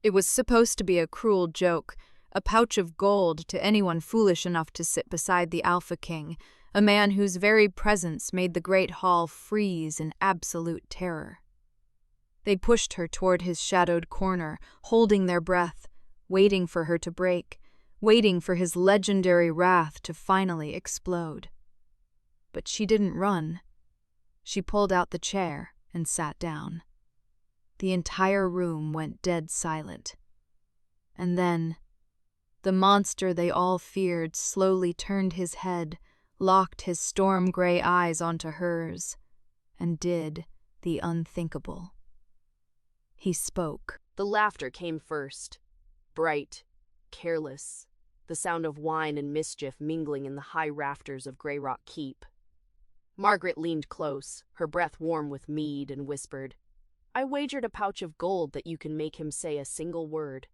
It was supposed to be a cruel joke, a pouch of gold to anyone foolish enough to sit beside the Alpha King, a man whose very presence made the great hall freeze in absolute terror. They pushed her toward his shadowed corner, holding their breath, waiting for her to break, waiting for his legendary wrath to finally explode. But she didn't run. She pulled out the chair and sat down. The entire room went dead silent. And then, the monster they all feared slowly turned his head, locked his storm-gray eyes onto hers, and did the unthinkable. He spoke. The laughter came first. Bright, careless, the sound of wine and mischief mingling in the high rafters of Grey Rock Keep. Margaret leaned close, her breath warm with mead, and whispered, "I wagered a pouch of gold that you can make him say a single word.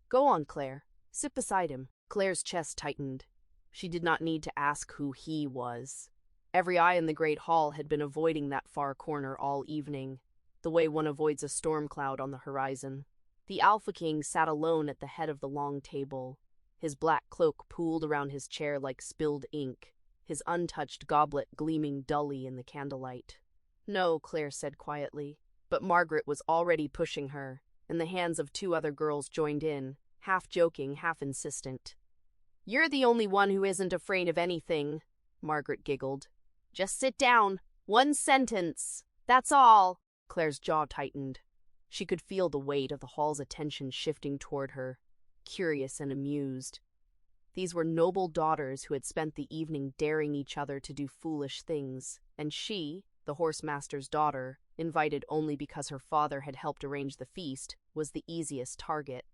Go on, Claire. Sit beside him." Claire's chest tightened. She did not need to ask who he was. Every eye in the great hall had been avoiding that far corner all evening, the way one avoids a storm cloud on the horizon. The Alpha King sat alone at the head of the long table, his black cloak pooled around his chair like spilled ink, his untouched goblet gleaming dully in the candlelight. "No," Claire said quietly, but Margaret was already pushing her, and the hands of two other girls joined in, half joking, half insistent. "You're the only one who isn't afraid of anything," Margaret giggled. "Just sit down. One sentence. That's all." Claire's jaw tightened. She could feel the weight of the hall's attention shifting toward her, curious and amused. These were noble daughters who had spent the evening daring each other to do foolish things, and she, the horsemaster's daughter, invited only because her father had helped arrange the feast, was the easiest target.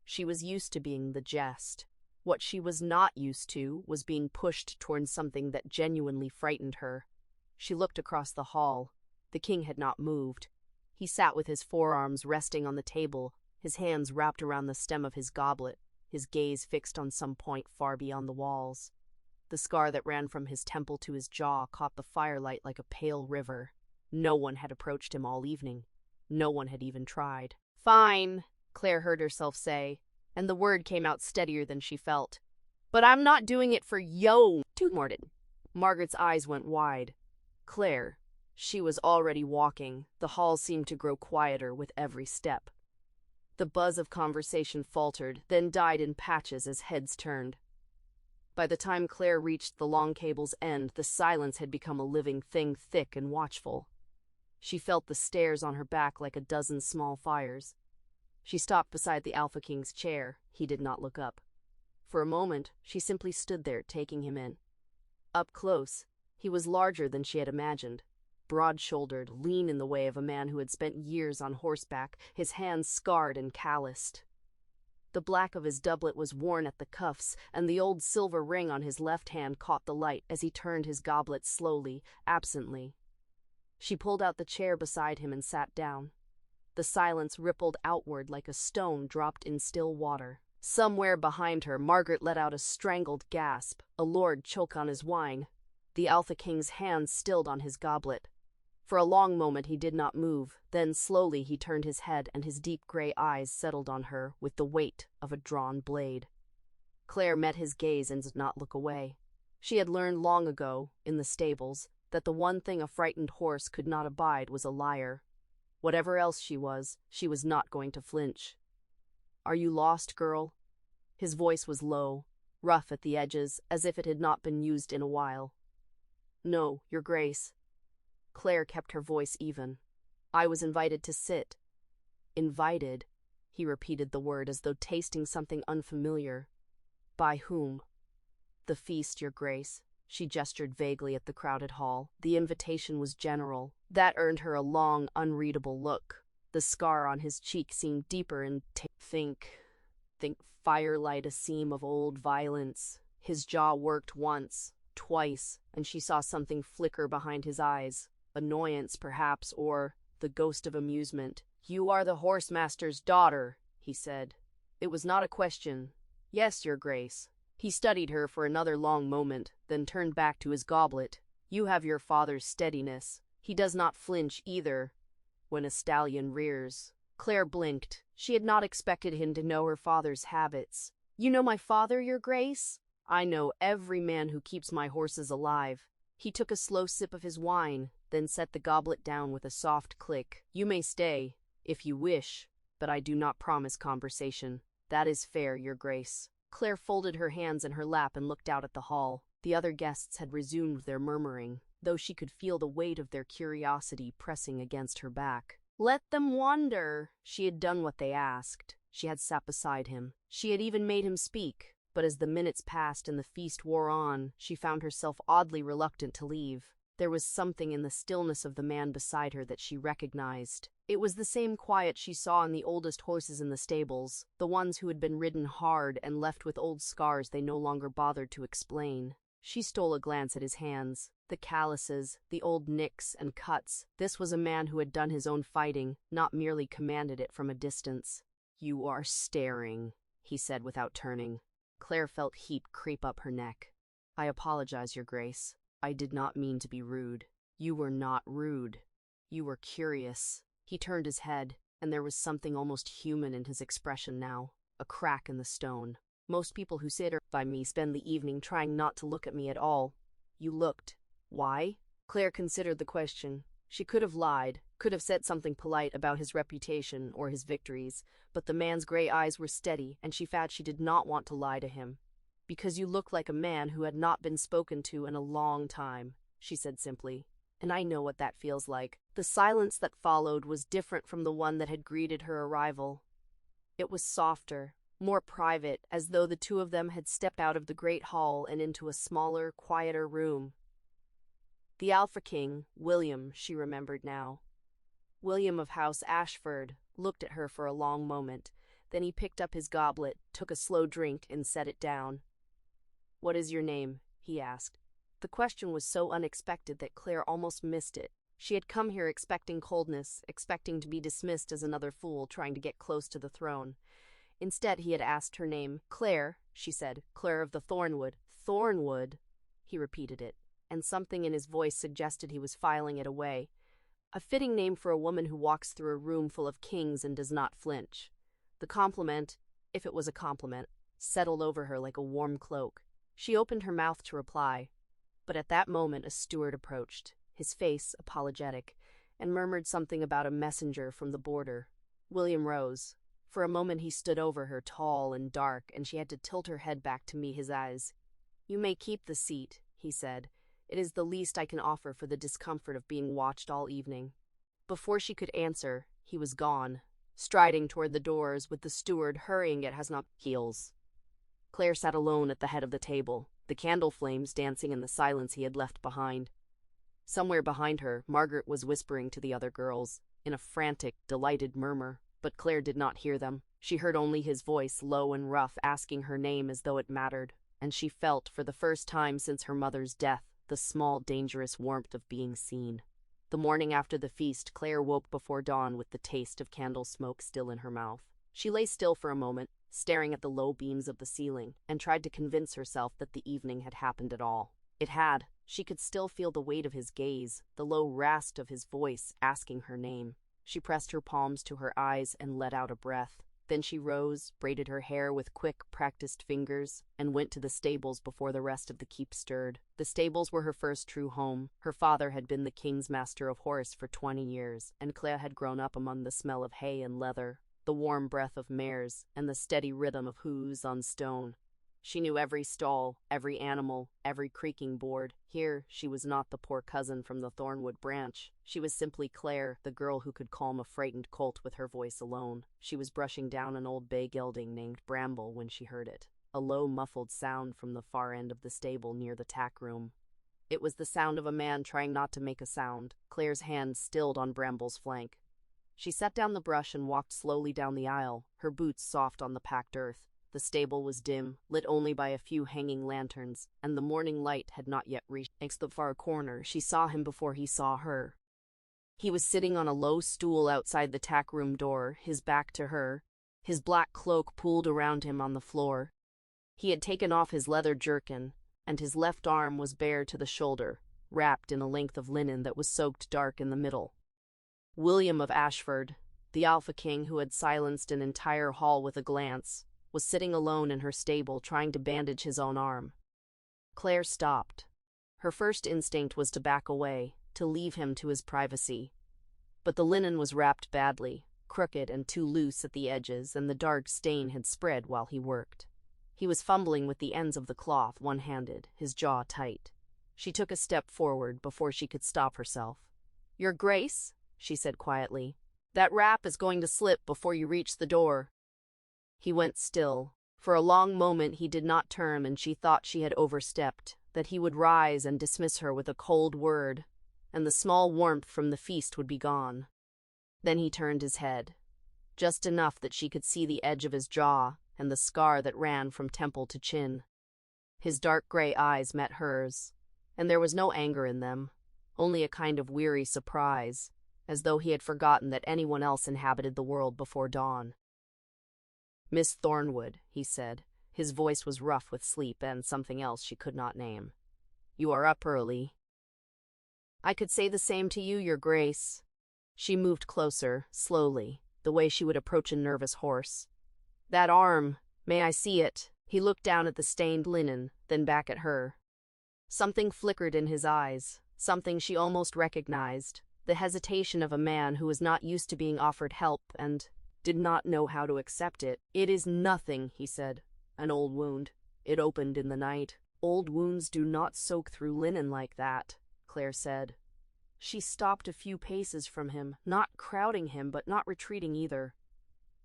She was used to being the jest. What she was not used to was being pushed toward something that genuinely frightened her. She looked across the hall. The king had not moved. He sat with his forearms resting on the table, his hands wrapped around the stem of his goblet, his gaze fixed on some point far beyond the walls. The scar that ran from his temple to his jaw caught the firelight like a pale river. No one had approached him all evening. No one had even tried. "Fine," Claire heard herself say, and the word came out steadier than she felt. "But I'm not doing it for yo, too, Morden." Margaret's eyes went wide. Claire. She was already walking. The hall seemed to grow quieter with every step. The buzz of conversation faltered, then died in patches as heads turned. By the time Claire reached the long cable's end, the silence had become a living thing, thick and watchful. She felt the stairs on her back like a dozen small fires. She stopped beside the Alpha King's chair. He did not look up. For a moment, she simply stood there, taking him in. Up close, he was larger than she had imagined. Broad-shouldered, lean in the way of a man who had spent years on horseback, his hands scarred and calloused. The black of his doublet was worn at the cuffs, and the old silver ring on his left hand caught the light as he turned his goblet slowly, absently. She pulled out the chair beside him and sat down. The silence rippled outward like a stone dropped in still water. Somewhere behind her, Margaret let out a strangled gasp, a lord choke on his wine. The Alpha King's hands stilled on his goblet. For a long moment he did not move, then slowly he turned his head and his deep gray eyes settled on her with the weight of a drawn blade. Claire met his gaze and did not look away. She had learned long ago, in the stables, that the one thing a frightened horse could not abide was a liar. Whatever else she was not going to flinch. "Are you lost, girl?" His voice was low, rough at the edges, as if it had not been used in a while. "No, Your Grace." Claire kept her voice even. "I was invited to sit." "Invited?" He repeated the word as though tasting something unfamiliar. "By whom?" "The feast, Your Grace." She gestured vaguely at the crowded hall. The invitation was general. That earned her a long, unreadable look. The scar on his cheek seemed deeper and think firelight, a seam of old violence. His jaw worked once, twice, and she saw something flicker behind his eyes. Annoyance, perhaps, or the ghost of amusement. "You are the horsemaster's daughter," he said. It was not a question. "Yes, Your Grace." He studied her for another long moment, then turned back to his goblet. "You have your father's steadiness. He does not flinch either when a stallion rears." Claire blinked. She had not expected him to know her father's habits. "You know my father, Your Grace? I know every man who keeps my horses alive." He took a slow sip of his wine, then set the goblet down with a soft click. "You may stay, if you wish, but I do not promise conversation." "That is fair, Your Grace." Claire folded her hands in her lap and looked out at the hall. The other guests had resumed their murmuring, though she could feel the weight of their curiosity pressing against her back. Let them wonder. She had done what they asked. She had sat beside him. She had even made him speak. But as the minutes passed and the feast wore on, she found herself oddly reluctant to leave. There was something in the stillness of the man beside her that she recognized. It was the same quiet she saw in the oldest horses in the stables, the ones who had been ridden hard and left with old scars they no longer bothered to explain. She stole a glance at his hands, the calluses, the old nicks and cuts. This was a man who had done his own fighting, not merely commanded it from a distance. "You are staring," he said without turning. Claire felt heat creep up her neck. "I apologize, Your Grace. I did not mean to be rude." "You were not rude. You were curious." He turned his head, and there was something almost human in his expression now, a crack in the stone. "Most people who sit by me spend the evening trying not to look at me at all. You looked. Why?" Claire considered the question. She could have lied, could have said something polite about his reputation or his victories, but the man's gray eyes were steady, and she found she did not want to lie to him. "Because you look like a man who had not been spoken to in a long time," she said simply. "And I know what that feels like." The silence that followed was different from the one that had greeted her arrival. It was softer, more private, as though the two of them had stepped out of the great hall and into a smaller, quieter room. The Alpha King, William, she remembered now. William of House Ashford looked at her for a long moment. Then he picked up his goblet, took a slow drink, and set it down. "What is your name?" he asked. The question was so unexpected that Claire almost missed it. She had come here expecting coldness, expecting to be dismissed as another fool trying to get close to the throne. Instead, he had asked her name. "Claire," she said, "Claire of the Thornwood." "Thornwood?" He repeated it, and something in his voice suggested he was filing it away. A fitting name for a woman who walks through a room full of kings and does not flinch. The compliment, if it was a compliment, settled over her like a warm cloak. She opened her mouth to reply, but at that moment a steward approached, his face apologetic, and murmured something about a messenger from the border. William rose. For a moment he stood over her, tall and dark, and she had to tilt her head back to meet his eyes. "You may keep the seat," he said. "It is the least I can offer for the discomfort of being watched all evening." Before she could answer, he was gone, striding toward the doors with the steward hurrying at his heels. Claire sat alone at the head of the table, the candle flames dancing in the silence he had left behind. Somewhere behind her, Margaret was whispering to the other girls, in a frantic, delighted murmur, but Claire did not hear them. She heard only his voice, low and rough, asking her name as though it mattered, and she felt, for the first time since her mother's death, the small, dangerous warmth of being seen. The morning after the feast, Claire woke before dawn with the taste of candle smoke still in her mouth. She lay still for a moment, staring at the low beams of the ceiling, and tried to convince herself that the evening had happened at all. It had. She could still feel the weight of his gaze, the low rasp of his voice asking her name. She pressed her palms to her eyes and let out a breath. Then she rose, braided her hair with quick, practiced fingers, and went to the stables before the rest of the keep stirred. The stables were her first true home. Her father had been the king's master of horse for 20 years, and Claire had grown up among the smell of hay and leather, the warm breath of mares, and the steady rhythm of hooves on stone. She knew every stall, every animal, every creaking board. Here, she was not the poor cousin from the Thornwood branch. She was simply Claire, the girl who could calm a frightened colt with her voice alone. She was brushing down an old bay gelding named Bramble when she heard it, a low, muffled sound from the far end of the stable near the tack room. It was the sound of a man trying not to make a sound. Claire's hand stilled on Bramble's flank. She set down the brush and walked slowly down the aisle, her boots soft on the packed earth. The stable was dim, lit only by a few hanging lanterns, and the morning light had not yet reached the far corner. She saw him before he saw her. He was sitting on a low stool outside the tack room door, his back to her, his black cloak pulled around him on the floor. He had taken off his leather jerkin, and his left arm was bare to the shoulder, wrapped in a length of linen that was soaked dark in the middle. William of Ashford, The Alpha King, who had silenced an entire hall with a glance, was sitting alone in her stable trying to bandage his own arm. Claire stopped. Her first instinct was to back away, to leave him to his privacy. But the linen was wrapped badly, crooked and too loose at the edges, and the dark stain had spread while he worked. He was fumbling with the ends of the cloth, one-handed, his jaw tight. She took a step forward before she could stop herself. "Your Grace," she said quietly, "that wrap is going to slip before you reach the door." He went still. For a long moment he did not turn, and she thought she had overstepped, that he would rise and dismiss her with a cold word, and the small warmth from the feast would be gone. Then he turned his head, just enough that she could see the edge of his jaw and the scar that ran from temple to chin. His dark gray eyes met hers, and there was no anger in them, only a kind of weary surprise, as though he had forgotten that anyone else inhabited the world before dawn. "Miss Thornwood," he said. His voice was rough with sleep and something else she could not name. "You are up early." "I could say the same to you, Your Grace." She moved closer, slowly, the way she would approach a nervous horse. "That arm, may I see it?" He looked down at the stained linen, then back at her. Something flickered in his eyes, something she almost recognized, the hesitation of a man who was not used to being offered help and did not know how to accept it. "It is nothing," he said. "An old wound. It opened in the night." "Old wounds do not soak through linen like that," Claire said. She stopped a few paces from him, not crowding him but not retreating either.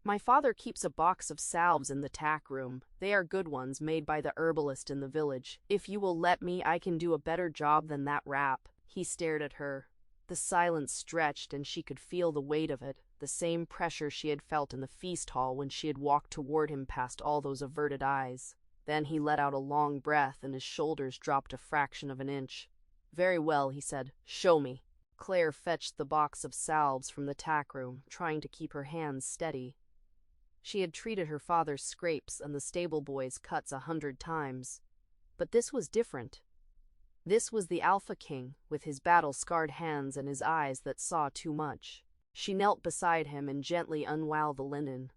"My father keeps a box of salves in the tack room. They are good ones, made by the herbalist in the village. If you will let me, I can do a better job than that wrap." He stared at her. The silence stretched, and she could feel the weight of it, the same pressure she had felt in the feast hall when she had walked toward him past all those averted eyes. Then he let out a long breath, and his shoulders dropped a fraction of an inch. "Very well," he said. "Show me." Claire fetched the box of salves from the tack room, trying to keep her hands steady. She had treated her father's scrapes and the stable boy's cuts 100 times. But this was different. This was the Alpha King, with his battle-scarred hands and his eyes that saw too much. She knelt beside him and gently unwound the linen.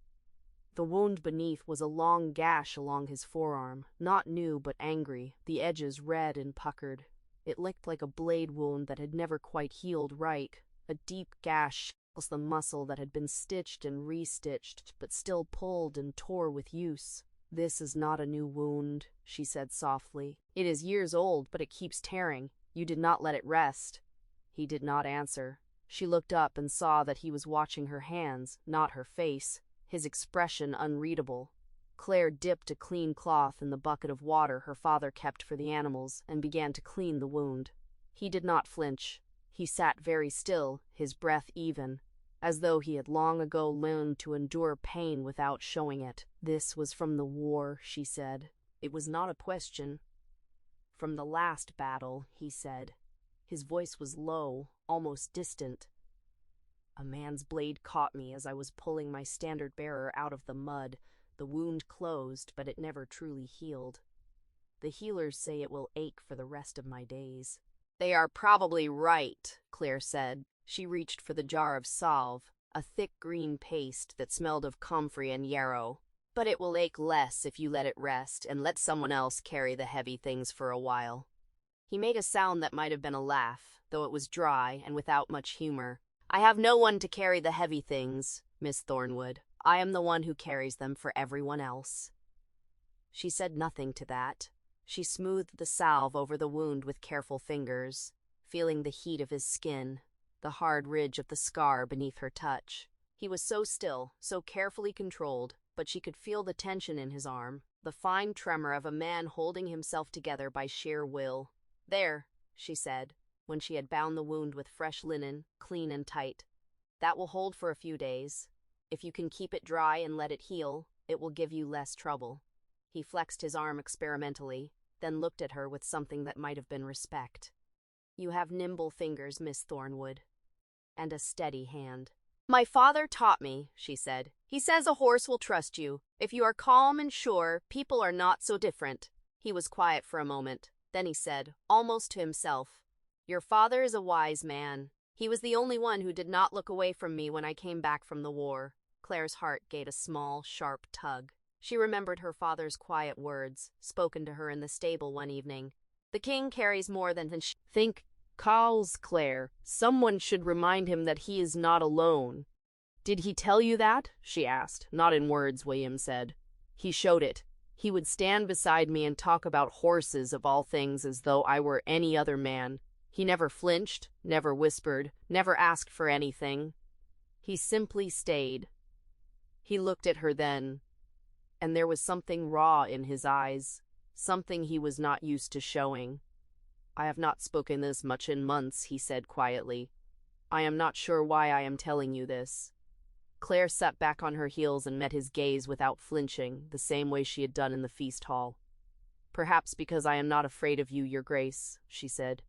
The wound beneath was a long gash along his forearm, not new but angry, the edges red and puckered. It licked like a blade wound that had never quite healed right. A deep gash was the muscle that had been stitched and restitched, but still pulled and tore with use. "This is not a new wound," she said softly. "It is years old, but it keeps tearing. You did not let it rest." He did not answer. She looked up and saw that he was watching her hands, not her face, his expression unreadable. Claire dipped a clean cloth in the bucket of water her father kept for the animals and began to clean the wound. He did not flinch. He sat very still, his breath even, as though he had long ago learned to endure pain without showing it. "This was from the war," she said. It was not a question. "From the last battle," he said. His voice was low, almost distant. "A man's blade caught me as I was pulling my standard-bearer out of the mud. The wound closed, but it never truly healed. The healers say it will ache for the rest of my days." "They are probably right," Claire said. She reached for the jar of salve, a thick green paste that smelled of comfrey and yarrow. "But it will ache less if you let it rest and let someone else carry the heavy things for a while." He made a sound that might have been a laugh, though it was dry and without much humor. "I have no one to carry the heavy things, Miss Thornwood. I am the one who carries them for everyone else." She said nothing to that. She smoothed the salve over the wound with careful fingers, feeling the heat of his skin, the hard ridge of the scar beneath her touch. He was so still, so carefully controlled, but she could feel the tension in his arm, the fine tremor of a man holding himself together by sheer will. "There," she said, when she had bound the wound with fresh linen, clean and tight. "That will hold for a few days. If you can keep it dry and let it heal, it will give you less trouble." He flexed his arm experimentally, then looked at her with something that might have been respect. "You have nimble fingers, Miss Thornwood, and a steady hand." "My father taught me," she said. "He says a horse will trust you. If you are calm and sure, people are not so different." He was quiet for a moment. Then he said, almost to himself, "Your father is a wise man. He was the only one who did not look away from me when I came back from the war. Claire's heart gave a small, sharp tug. She remembered her father's quiet words, spoken to her in the stable one evening. The king carries more than think, calls Claire. Someone should remind him that he is not alone. Did he tell you that? She asked. Not in words, William said. He showed it. He would stand beside me and talk about horses of all things as though I were any other man. He never flinched, never whispered, never asked for anything. He simply stayed. He looked at her then, and there was something raw in his eyes, something he was not used to showing. I have not spoken this much in months, he said quietly. I am not sure why I am telling you this. Claire sat back on her heels and met his gaze without flinching, the same way she had done in the feast hall. Perhaps because I am not afraid of you, your grace, she said,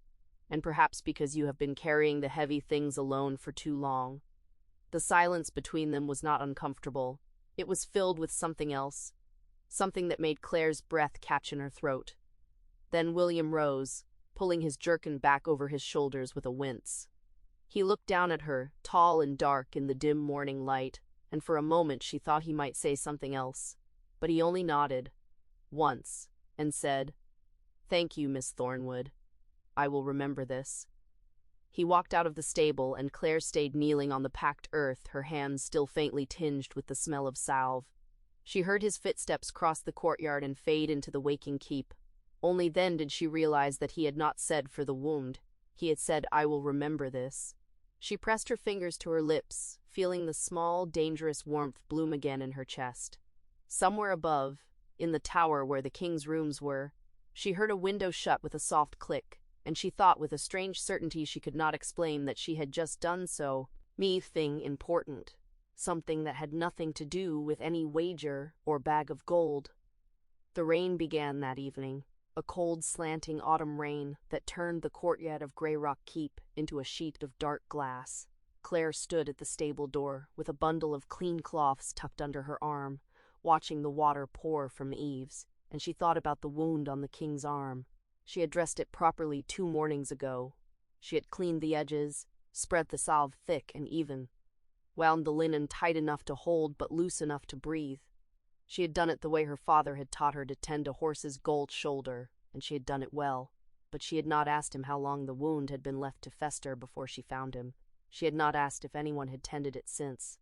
and perhaps because you have been carrying the heavy things alone for too long. The silence between them was not uncomfortable. It was filled with something else, something that made Claire's breath catch in her throat. Then William rose, pulling his jerkin back over his shoulders with a wince. He looked down at her, tall and dark in the dim morning light, and for a moment she thought he might say something else. But he only nodded, once, and said, "Thank you, Miss Thornwood. I will remember this." He walked out of the stable, and Claire stayed kneeling on the packed earth, her hands still faintly tinged with the smell of salve. She heard his footsteps cross the courtyard and fade into the waking keep. Only then did she realize that he had not said for the wound. He had said, "I will remember this." She pressed her fingers to her lips, feeling the small, dangerous warmth bloom again in her chest. Somewhere above, in the tower where the king's rooms were, she heard a window shut with a soft click, and she thought with a strange certainty she could not explain that she had just done so. Thing important, something that had nothing to do with any wager or bag of gold. The rain began that evening, a cold, slanting autumn rain that turned the courtyard of Greyrock Keep into a sheet of dark glass. Claire stood at the stable door with a bundle of clean cloths tucked under her arm, watching the water pour from the eaves, and she thought about the wound on the king's arm. She had dressed it properly 2 mornings ago. She had cleaned the edges, spread the salve thick and even, wound the linen tight enough to hold but loose enough to breathe. She had done it the way her father had taught her to tend a horse's gold shoulder, and she had done it well, but she had not asked him how long the wound had been left to fester before she found him. She had not asked if anyone had tended it since.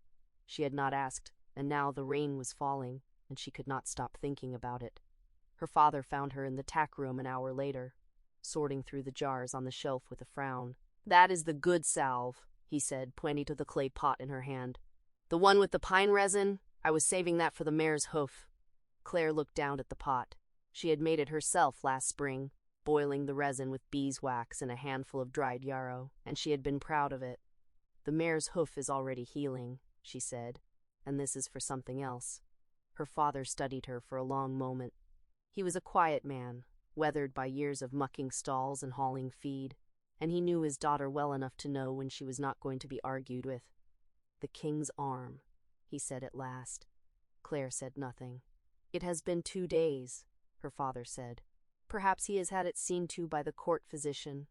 She had not asked, and now the rain was falling, and she could not stop thinking about it. Her father found her in the tack room an hour later, sorting through the jars on the shelf with a frown. "That is the good salve," he said, pointing to the clay pot in her hand. "The one with the pine resin? I was saving that for the mare's hoof." Claire looked down at the pot. She had made it herself last spring, boiling the resin with beeswax and a handful of dried yarrow, and she had been proud of it. "The mare's hoof is already healing," she said, "and this is for something else." Her father studied her for a long moment. He was a quiet man, weathered by years of mucking stalls and hauling feed, and he knew his daughter well enough to know when she was not going to be argued with. "The king's arm," he said at last. Claire said nothing. "It has been 2 days, her father said. "Perhaps he has had it seen to by the court physician."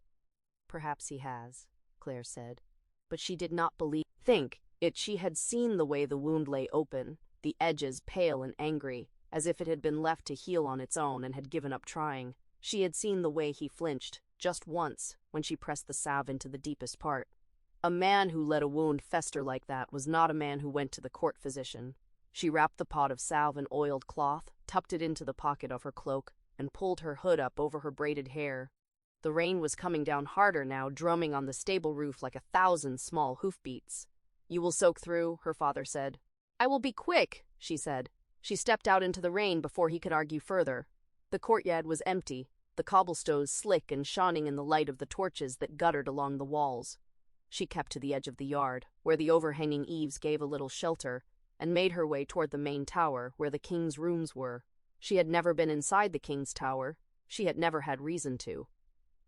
"Perhaps he has," Claire said. But she did not think it. She had seen the way the wound lay open, the edges pale and angry, as if it had been left to heal on its own and had given up trying. She had seen the way he flinched, just once, when she pressed the salve into the deepest part. A man who let a wound fester like that was not a man who went to the court physician. She wrapped the pot of salve in oiled cloth, tucked it into the pocket of her cloak, and pulled her hood up over her braided hair. The rain was coming down harder now, drumming on the stable roof like 1,000 small hoofbeats. "You will soak through," her father said. "I will be quick," she said. She stepped out into the rain before he could argue further. The courtyard was empty, the cobblestones slick and shining in the light of the torches that guttered along the walls. She kept to the edge of the yard, where the overhanging eaves gave a little shelter, and made her way toward the main tower, where the king's rooms were. She had never been inside the king's tower. She had never had reason to.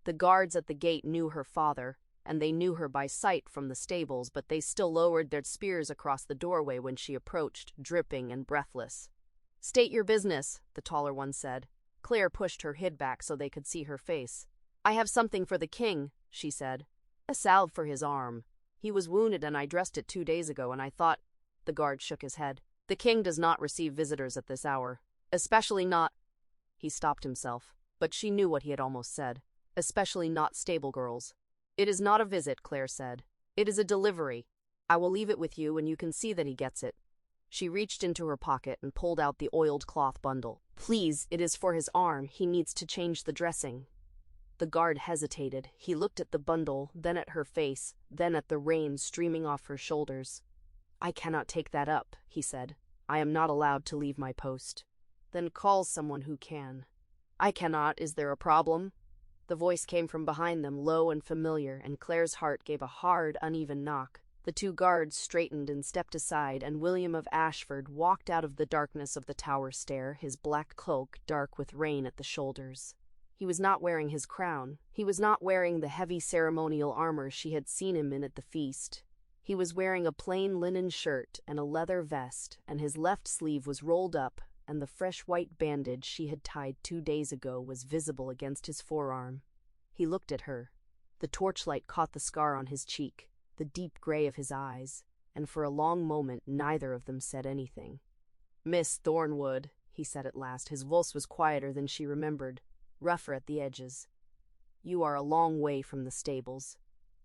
The guards at the gate knew her father, and they knew her by sight from the stables, but they still lowered their spears across the doorway when she approached, dripping and breathless. "State your business," the taller one said. Claire pushed her hood back so they could see her face. "I have something for the king," she said. A salve for his arm. He was wounded and I dressed it 2 days ago and I thought— The guard shook his head. The king does not receive visitors at this hour. Especially not— He stopped himself, but she knew what he had almost said. Especially not stable girls. It is not a visit, Claire said. It is a delivery. I will leave it with you and you can see that he gets it. She reached into her pocket and pulled out the oiled cloth bundle. Please, it is for his arm. He needs to change the dressing. The guard hesitated. He looked at the bundle, then at her face, then at the rain streaming off her shoulders. I cannot take that up, he said. I am not allowed to leave my post. Then call someone who can. I cannot. Is there a problem? The voice came from behind them, low and familiar, and Claire's heart gave a hard, uneven knock. The 2 guards straightened and stepped aside, and William of Ashford walked out of the darkness of the tower stair, his black cloak dark with rain at the shoulders. He was not wearing his crown. He was not wearing the heavy ceremonial armor she had seen him in at the feast. He was wearing a plain linen shirt and a leather vest, and his left sleeve was rolled up, and the fresh white bandage she had tied 2 days ago was visible against his forearm. He looked at her. The torchlight caught the scar on his cheek, the deep gray of his eyes, and for a long moment neither of them said anything. Miss Thornwood, he said at last. His voice was quieter than she remembered, rougher at the edges. You are a long way from the stables.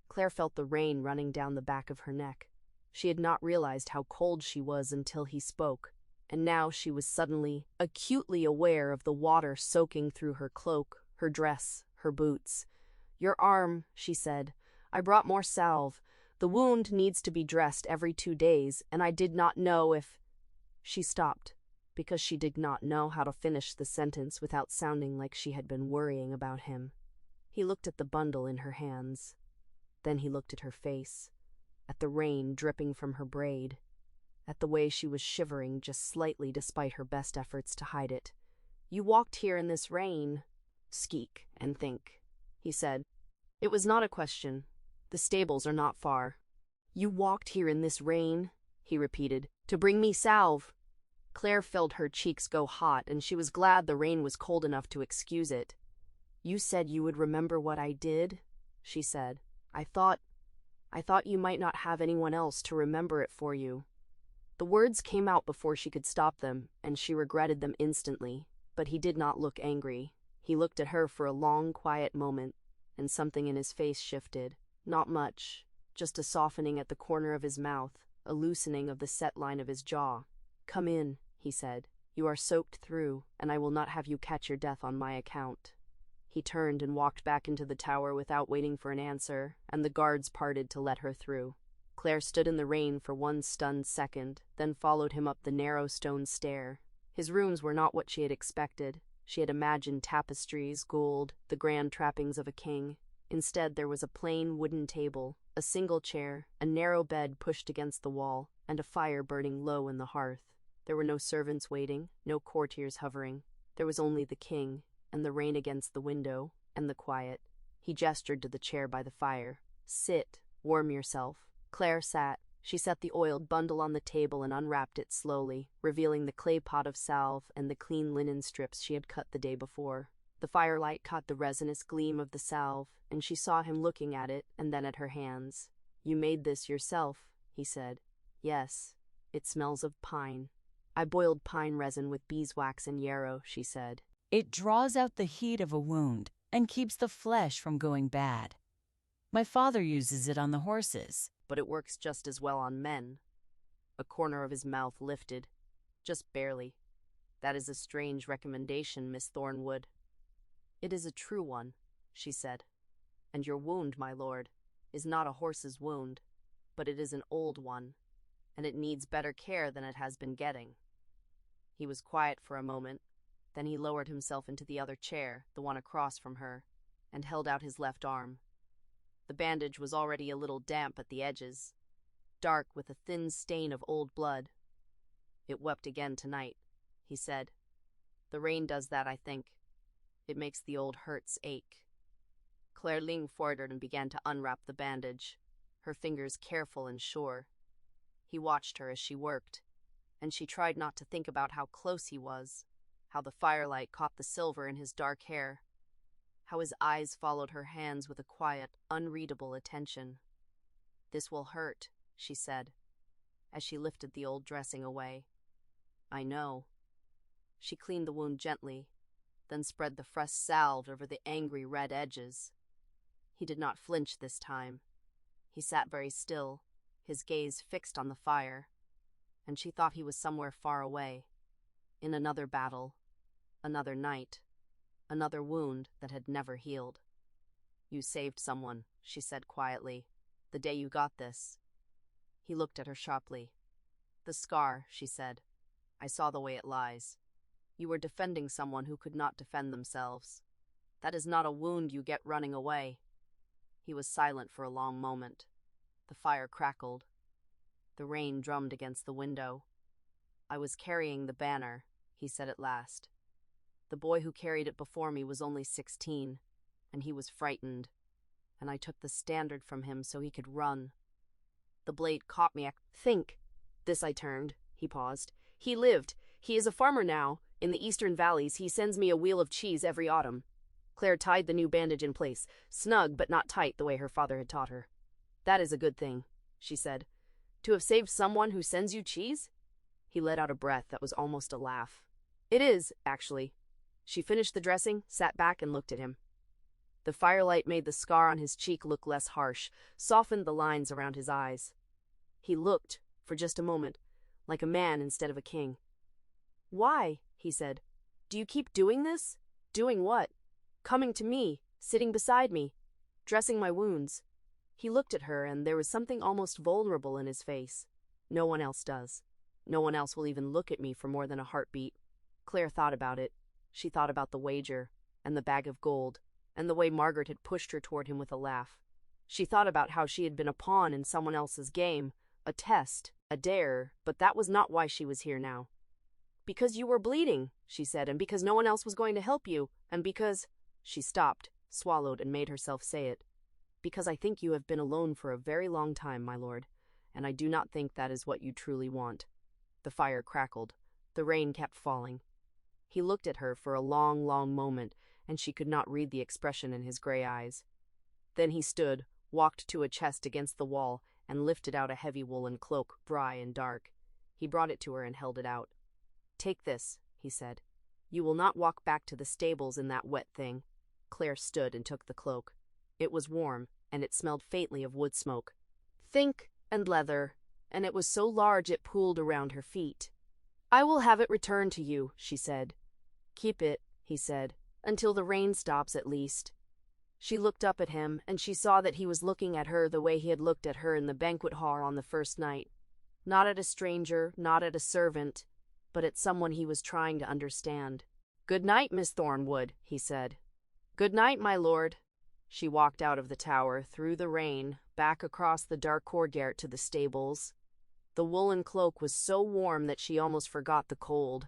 Claire felt the rain running down the back of her neck. She had not realized how cold she was until he spoke, and now she was suddenly, acutely aware of the water soaking through her cloak, her dress, her boots. Your arm, she said. I brought more salve. The wound needs to be dressed every 2 days, and I did not know if— She stopped, because she did not know how to finish the sentence without sounding like she had been worrying about him. He looked at the bundle in her hands. Then he looked at her face, at the rain dripping from her braid, at the way she was shivering just slightly despite her best efforts to hide it. You walked here in this rain. Skeek and think, he said. It was not a question. The stables are not far. You walked here in this rain, he repeated, to bring me salve. Claire felt her cheeks go hot, and she was glad the rain was cold enough to excuse it. You said you would remember what I did, she said. I thought you might not have anyone else to remember it for you. The words came out before she could stop them, and she regretted them instantly, but he did not look angry. He looked at her for a long, quiet moment, and something in his face shifted. Not much, just a softening at the corner of his mouth, a loosening of the set line of his jaw. Come in, he said. You are soaked through, and I will not have you catch your death on my account. He turned and walked back into the tower without waiting for an answer, and the guards parted to let her through. Claire stood in the rain for one stunned second, then followed him up the narrow stone stair. His rooms were not what she had expected. She had imagined tapestries, gold, the grand trappings of a king. Instead, there was a plain wooden table, a single chair, a narrow bed pushed against the wall, and a fire burning low in the hearth. There were no servants waiting, no courtiers hovering. There was only the king, and the rain against the window, and the quiet. He gestured to the chair by the fire. Sit, warm yourself. Claire sat. She set the oiled bundle on the table and unwrapped it slowly, revealing the clay pot of salve and the clean linen strips she had cut the day before. The firelight caught the resinous gleam of the salve, and she saw him looking at it and then at her hands. You made this yourself, he said. Yes, it smells of pine. I boiled pine resin with beeswax and yarrow, she said. It draws out the heat of a wound and keeps the flesh from going bad. My father uses it on the horses. But it works just as well on men. A corner of his mouth lifted. Just barely. That is a strange recommendation, Miss Thornwood. It is a true one, she said. And your wound, my lord, is not a horse's wound, but it is an old one, and it needs better care than it has been getting. He was quiet for a moment. Then he lowered himself into the other chair, the one across from her, and held out his left arm. The bandage was already a little damp at the edges, dark with a thin stain of old blood. It wept again tonight, he said. The rain does that, I think. It makes the old hurts ache. Claire leaned forward and began to unwrap the bandage, her fingers careful and sure. He watched her as she worked, and she tried not to think about how close he was, how the firelight caught the silver in his dark hair, how his eyes followed her hands with a quiet, unreadable attention. "This will hurt," she said, as she lifted the old dressing away. "I know." She cleaned the wound gently, then spread the fresh salve over the angry red edges. He did not flinch this time. He sat very still, his gaze fixed on the fire, and she thought he was somewhere far away, in another battle, another night, another wound that had never healed. "You saved someone," she said quietly, "the day you got this." He looked at her sharply. "The scar," she said. "I saw the way it lies. You were defending someone who could not defend themselves. That is not a wound you get running away." He was silent for a long moment. The fire crackled. The rain drummed against the window. "I was carrying the banner," he said at last. "The boy who carried it before me was only 16, and he was frightened, and I took the standard from him so he could run. The blade caught me. Think." This I turned. He paused. "He lived. He is a farmer now. In the eastern valleys, he sends me a wheel of cheese every autumn." Claire tied the new bandage in place, snug but not tight the way her father had taught her. "That is a good thing," she said. "To have saved someone who sends you cheese?" He let out a breath that was almost a laugh. "It is, actually." She finished the dressing, sat back, and looked at him. The firelight made the scar on his cheek look less harsh, softened the lines around his eyes. He looked, for just a moment, like a man instead of a king. "Why?" he said. "Do you keep doing this?" "Doing what?" "Coming to me, sitting beside me, dressing my wounds." He looked at her, and there was something almost vulnerable in his face. "No one else does. No one else will even look at me for more than a heartbeat." Claire thought about it. She thought about the wager, and the bag of gold, and the way Margaret had pushed her toward him with a laugh. She thought about how she had been a pawn in someone else's game, a test, a dare, but that was not why she was here now. "Because you were bleeding," she said, "and because no one else was going to help you, and because—" She stopped, swallowed, and made herself say it. "Because I think you have been alone for a very long time, my lord, and I do not think that is what you truly want." The fire crackled. The rain kept falling. He looked at her for a long, long moment, and she could not read the expression in his gray eyes. Then he stood, walked to a chest against the wall, and lifted out a heavy woolen cloak, dry and dark. He brought it to her and held it out. "Take this," he said. "You will not walk back to the stables in that wet thing." Claire stood and took the cloak. It was warm, and it smelled faintly of wood smoke. Think and leather, and it was so large it pooled around her feet. "I will have it returned to you," she said. "Keep it," he said, "until the rain stops at least." She looked up at him, and she saw that he was looking at her the way he had looked at her in the banquet hall on the first night. Not at a stranger, not at a servant, but at someone he was trying to understand. "Good night, Miss Thornwood," he said. "Good night, my lord." She walked out of the tower, through the rain, back across the dark courtyard to the stables. The woolen cloak was so warm that she almost forgot the cold.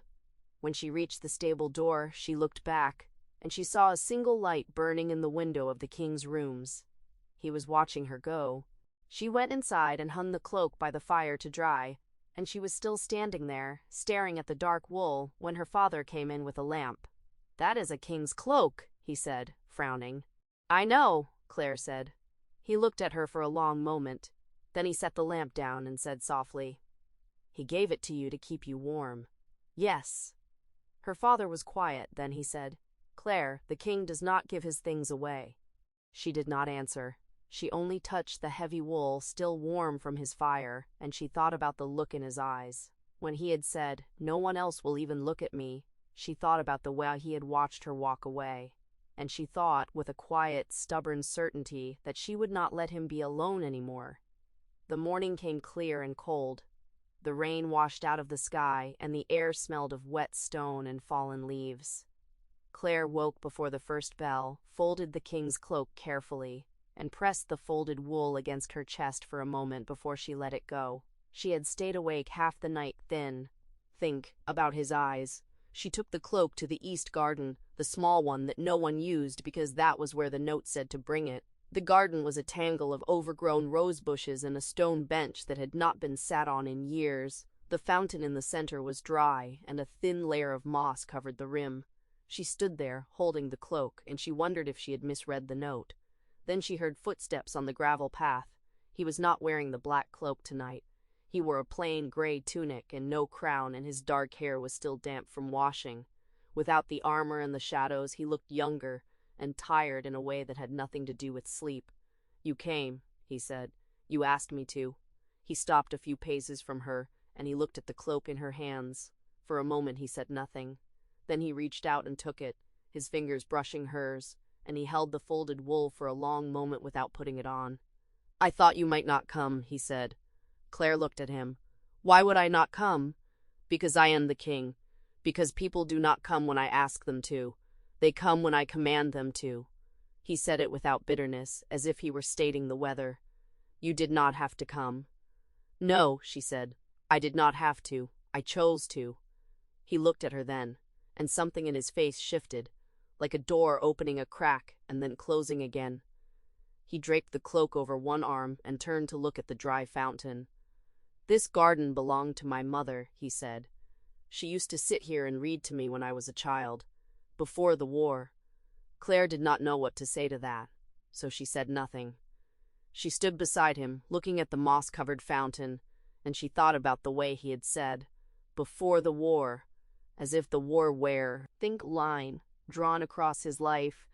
When she reached the stable door, she looked back, and she saw a single light burning in the window of the king's rooms. He was watching her go. She went inside and hung the cloak by the fire to dry, and she was still standing there, staring at the dark wool, when her father came in with a lamp. "That is a king's cloak," he said, frowning. "I know," Claire said. He looked at her for a long moment. Then he set the lamp down and said softly, "He gave it to you to keep you warm." "Yes." Her father was quiet. Then he said, "Claire, the king does not give his things away." She did not answer. She only touched the heavy wool, still warm from his fire, and she thought about the look in his eyes. When he had said, "No one else will even look at me," she thought about the way he had watched her walk away. And she thought, with a quiet, stubborn certainty, that she would not let him be alone anymore. The morning came clear and cold. The rain washed out of the sky, and the air smelled of wet stone and fallen leaves. Claire woke before the first bell, folded the king's cloak carefully, and pressed the folded wool against her chest for a moment before she let it go. She had stayed awake half the night think about his eyes. She took the cloak to the east garden, the small one that no one used because that was where the note said to bring it. The garden was a tangle of overgrown rose bushes and a stone bench that had not been sat on in years. The fountain in the center was dry, and a thin layer of moss covered the rim. She stood there, holding the cloak, and she wondered if she had misread the note. Then she heard footsteps on the gravel path. He was not wearing the black cloak tonight. He wore a plain gray tunic and no crown, and his dark hair was still damp from washing. Without the armor and the shadows, he looked younger and tired in a way that had nothing to do with sleep. "You came," he said. "You asked me to." He stopped a few paces from her, and he looked at the cloak in her hands. For a moment he said nothing. Then he reached out and took it, his fingers brushing hers, and he held the folded wool for a long moment without putting it on. "I thought you might not come," he said. Claire looked at him. "Why would I not come?" "Because I am the king. Because people do not come when I ask them to. They come when I command them to." He said it without bitterness, as if he were stating the weather. "You did not have to come." "No," she said. "I did not have to. I chose to." He looked at her then, and something in his face shifted, like a door opening a crack and then closing again. He draped the cloak over one arm and turned to look at the dry fountain. "This garden belonged to my mother," he said. "She used to sit here and read to me when I was a child, before the war." Claire did not know what to say to that, so she said nothing. She stood beside him, looking at the moss-covered fountain, and she thought about the way he had said, "before the war," as if the war were think line drawn across his life,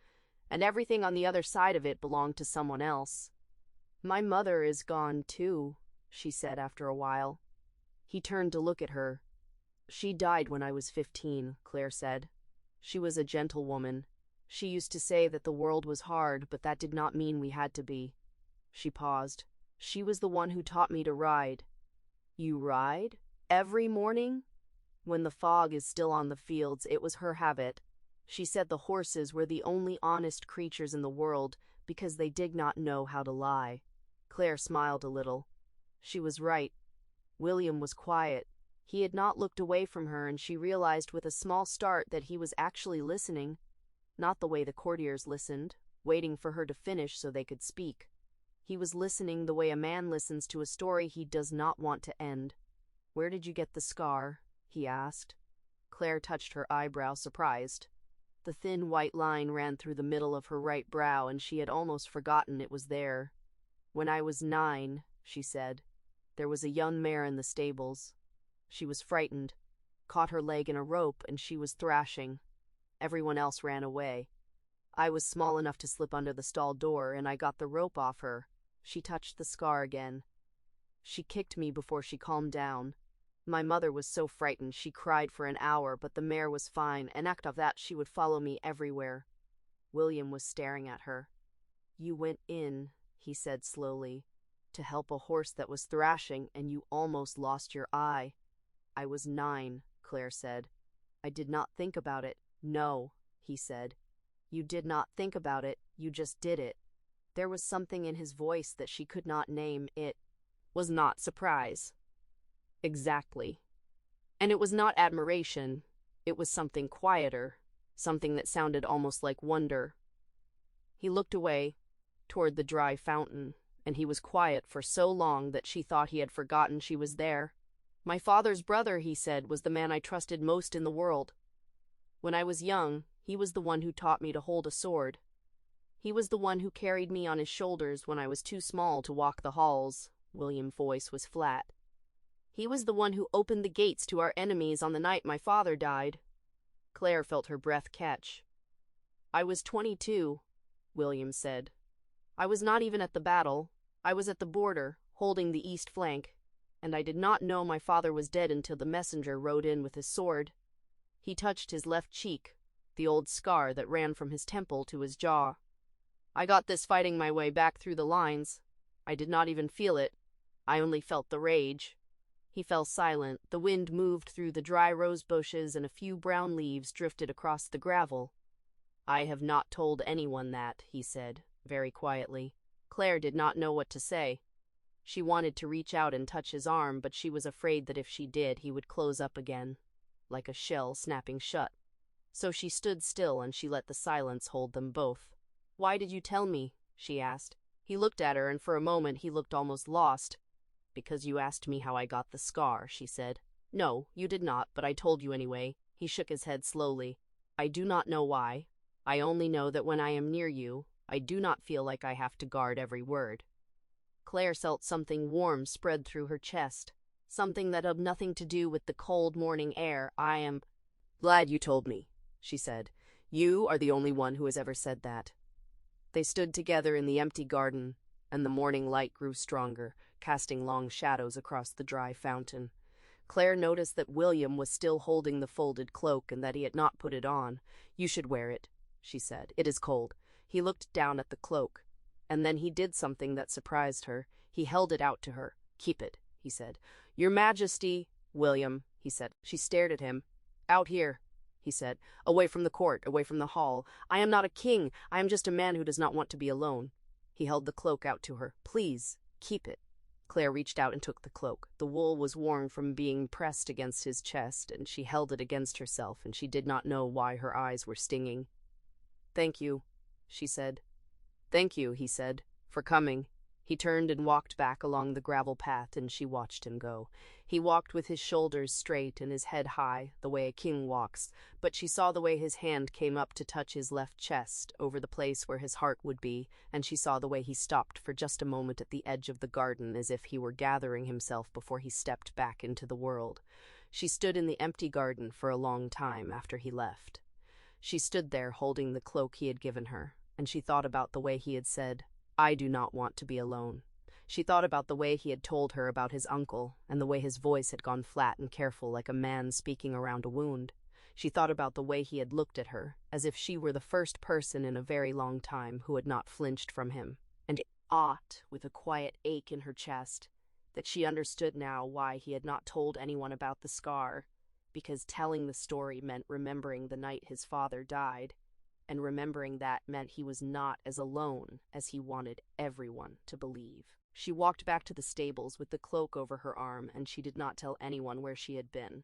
and everything on the other side of it belonged to someone else. "My mother is gone too," she said after a while. He turned to look at her. "She died when I was 15, Claire said. "She was a gentlewoman. She used to say that the world was hard, but that did not mean we had to be." She paused. "She was the one who taught me to ride." "You ride? Every morning?" "When the fog is still on the fields, it was her habit. She said the horses were the only honest creatures in the world because they did not know how to lie." Claire smiled a little. She was right. William was quiet. He had not looked away from her, and she realized with a small start that he was actually listening. Not the way the courtiers listened, waiting for her to finish so they could speak. He was listening the way a man listens to a story he does not want to end. "Where did you get the scar?" he asked. Claire touched her eyebrow, surprised. The thin white line ran through the middle of her right brow, and she had almost forgotten it was there. "When I was 9, she said. "There was a young mare in the stables. She was frightened, caught her leg in a rope, and she was thrashing. Everyone else ran away. I was small enough to slip under the stall door, and I got the rope off her." She touched the scar again. "She kicked me before she calmed down. My mother was so frightened she cried for an hour, but the mare was fine, and after that she would follow me everywhere." William was staring at her. "You went in," he said slowly, "to help a horse that was thrashing, and you almost lost your eye." "I was 9, Claire said. "I did not think about it." "No," he said. "You did not think about it, you just did it." There was something in his voice that she could not name. It was not surprise. Exactly. And it was not admiration. It was something quieter, something that sounded almost like wonder. He looked away, toward the dry fountain, and he was quiet for so long that she thought he had forgotten she was there. "My father's brother," he said, "was the man I trusted most in the world. When I was young, he was the one who taught me to hold a sword. He was the one who carried me on his shoulders when I was too small to walk the halls." William's voice was flat. "He was the one who opened the gates to our enemies on the night my father died." Claire felt her breath catch. "I was 22, William said. "I was not even at the battle. I was at the border, holding the east flank, and I did not know my father was dead until the messenger rode in with his sword." He touched his left cheek, the old scar that ran from his temple to his jaw. "I got this fighting my way back through the lines. I did not even feel it. I only felt the rage." He fell silent. The wind moved through the dry rose bushes, and a few brown leaves drifted across the gravel. "I have not told anyone that," he said, very quietly. Claire did not know what to say. She wanted to reach out and touch his arm, but she was afraid that if she did, he would close up again, like a shell snapping shut. So she stood still, and she let the silence hold them both. "Why did you tell me?" she asked. He looked at her, and for a moment he looked almost lost. "Because you asked me how I got the scar," she said. "No, you did not, but I told you anyway." He shook his head slowly. I do not know why. I only know that when I am near you, I do not feel like I have to guard every word. Claire felt something warm spread through her chest, something that had nothing to do with the cold morning air. I am glad you told me, she said. You are the only one who has ever said that. They stood together in the empty garden, and the morning light grew stronger, casting long shadows across the dry fountain. Claire noticed that William was still holding the folded cloak and that he had not put it on. You should wear it, she said. It is cold. He looked down at the cloak, and then he did something that surprised her. He held it out to her. Keep it, he said. Your Majesty, William, he said. She stared at him. Out here, he said. Away from the court, away from the hall. I am not a king. I am just a man who does not want to be alone. He held the cloak out to her. Please, keep it. Claire reached out and took the cloak. The wool was worn from being pressed against his chest, and she held it against herself, and she did not know why her eyes were stinging. Thank you, she said. Thank you, he said, for coming. He turned and walked back along the gravel path, and she watched him go. He walked with his shoulders straight and his head high, the way a king walks, but she saw the way his hand came up to touch his left chest, over the place where his heart would be, and she saw the way he stopped for just a moment at the edge of the garden as if he were gathering himself before he stepped back into the world. She stood in the empty garden for a long time after he left. She stood there holding the cloak he had given her, and she thought about the way he had said, I do not want to be alone. She thought about the way he had told her about his uncle, and the way his voice had gone flat and careful like a man speaking around a wound. She thought about the way he had looked at her, as if she were the first person in a very long time who had not flinched from him, and it ought, with a quiet ache in her chest, that she understood now why he had not told anyone about the scar, because telling the story meant remembering the night his father died, and remembering that meant he was not as alone as he wanted everyone to believe. She walked back to the stables with the cloak over her arm, and she did not tell anyone where she had been.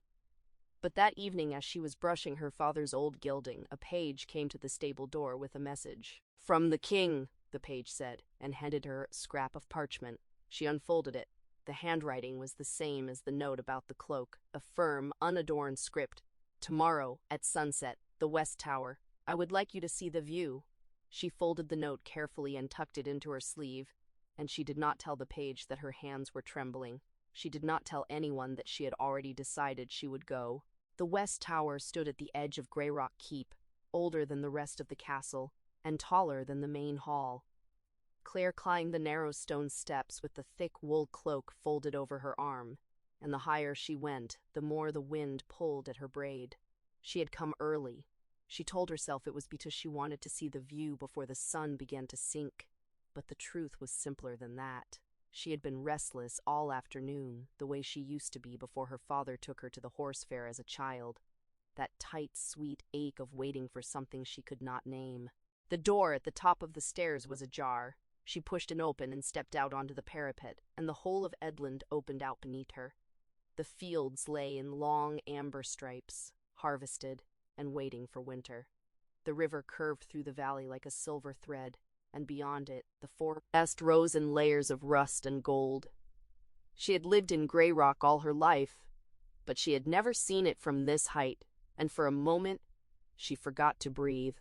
But that evening, as she was brushing her father's old gilding, a page came to the stable door with a message. From the king, the page said, and handed her a scrap of parchment. She unfolded it. The handwriting was the same as the note about the cloak, a firm, unadorned script. Tomorrow, at sunset, the West Tower. I would like you to see the view. She folded the note carefully and tucked it into her sleeve, and she did not tell the page that her hands were trembling. She did not tell anyone that she had already decided she would go. The West Tower stood at the edge of Greyrock Keep, older than the rest of the castle, and taller than the main hall. Claire climbed the narrow stone steps with the thick wool cloak folded over her arm, and the higher she went, the more the wind pulled at her braid. She had come early. She told herself it was because she wanted to see the view before the sun began to sink, but the truth was simpler than that. She had been restless all afternoon, the way she used to be before her father took her to the horse fair as a child. That tight, sweet ache of waiting for something she could not name. The door at the top of the stairs was ajar. She pushed it open and stepped out onto the parapet, and the whole of Edland opened out beneath her. The fields lay in long amber stripes, harvested and waiting for winter. The river curved through the valley like a silver thread, and beyond it, the forest rose in layers of rust and gold. She had lived in Greyrock all her life, but she had never seen it from this height, and for a moment, she forgot to breathe.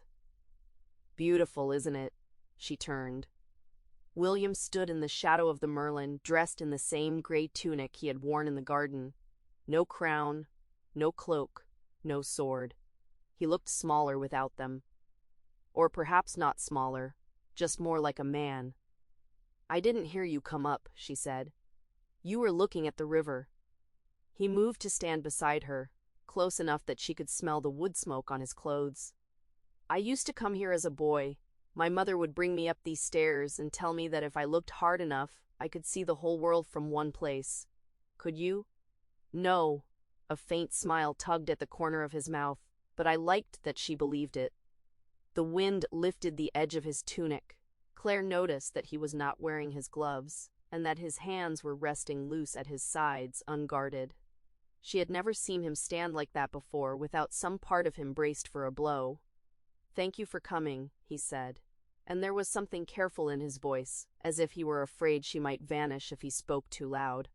Beautiful, isn't it? She turned. William stood in the shadow of the Merlin, dressed in the same gray tunic he had worn in the garden. No crown, no cloak, no sword. He looked smaller without them. Or perhaps not smaller, just more like a man. I didn't hear you come up, she said. You were looking at the river. He moved to stand beside her, close enough that she could smell the wood smoke on his clothes. I used to come here as a boy. My mother would bring me up these stairs and tell me that if I looked hard enough, I could see the whole world from one place. Could you? No. A faint smile tugged at the corner of his mouth, but I liked that she believed it. The wind lifted the edge of his tunic. Claire noticed that he was not wearing his gloves, and that his hands were resting loose at his sides, unguarded. She had never seen him stand like that before, without some part of him braced for a blow. Thank you for coming, he said, and there was something careful in his voice, as if he were afraid she might vanish if he spoke too loud.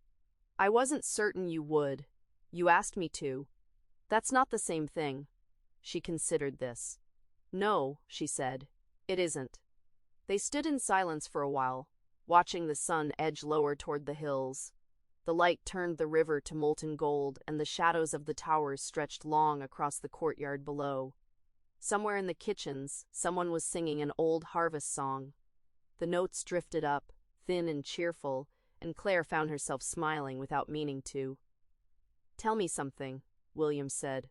I wasn't certain you would. You asked me to. That's not the same thing. She considered this. No, she said, it isn't. They stood in silence for a while, watching the sun edge lower toward the hills. The light turned the river to molten gold, and the shadows of the towers stretched long across the courtyard below. Somewhere in the kitchens, someone was singing an old harvest song. The notes drifted up, thin and cheerful, and Claire found herself smiling without meaning to. "Tell me something," William said.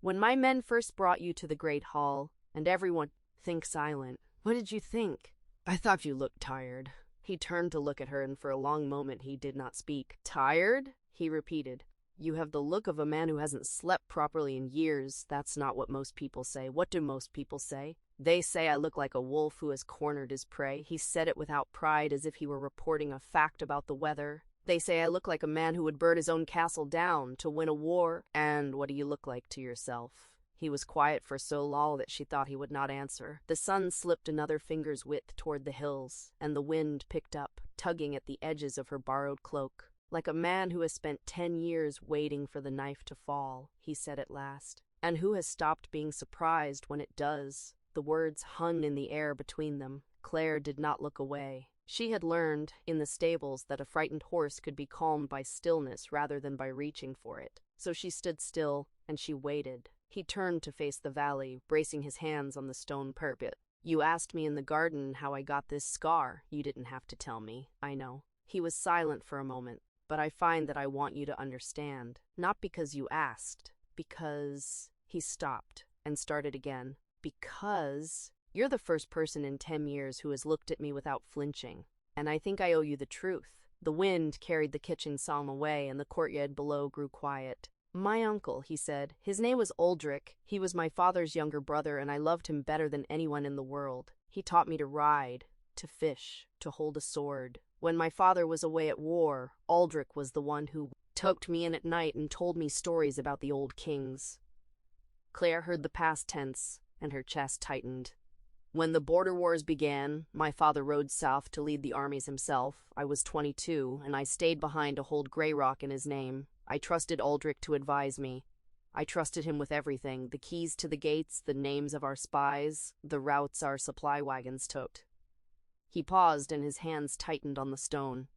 "When my men first brought you to the great hall, and everyone think silent, what did you think?" "I thought you looked tired." He turned to look at her, and for a long moment he did not speak. "Tired?" he repeated. "You have the look of a man who hasn't slept properly in years. That's not what most people say." "What do most people say?" "They say I look like a wolf who has cornered his prey." He said it without pride, as if he were reporting a fact about the weather. "They say I look like a man who would burn his own castle down to win a war." "And what do you look like to yourself?" He was quiet for so long that she thought he would not answer. The sun slipped another finger's width toward the hills, and the wind picked up, tugging at the edges of her borrowed cloak. "Like a man who has spent 10 years waiting for the knife to fall," he said at last, "and who has stopped being surprised when it does." The words hung in the air between them. Claire did not look away. She had learned, in the stables, that a frightened horse could be calmed by stillness rather than by reaching for it. So she stood still, and she waited. He turned to face the valley, bracing his hands on the stone parapet. "You asked me in the garden how I got this scar. You didn't have to tell me, I know." He was silent for a moment. "But I find that I want you to understand. Not because you asked, because—" He stopped and started again. "Because you're the first person in 10 years who has looked at me without flinching, and I think I owe you the truth." The wind carried the kitchen song away, and the courtyard below grew quiet. "My uncle," he said. "His name was Aldrich. He was my father's younger brother, and I loved him better than anyone in the world. He taught me to ride, to fish, to hold a sword. When my father was away at war, Aldrich was the one who tucked me in at night and told me stories about the old kings." Claire heard the past tense, and her chest tightened. "When the border wars began, my father rode south to lead the armies himself. I was 22, and I stayed behind to hold Grey Rock in his name. I trusted Aldrich to advise me. I trusted him with everything, the keys to the gates, the names of our spies, the routes our supply wagons took." He paused, and his hands tightened on the stone.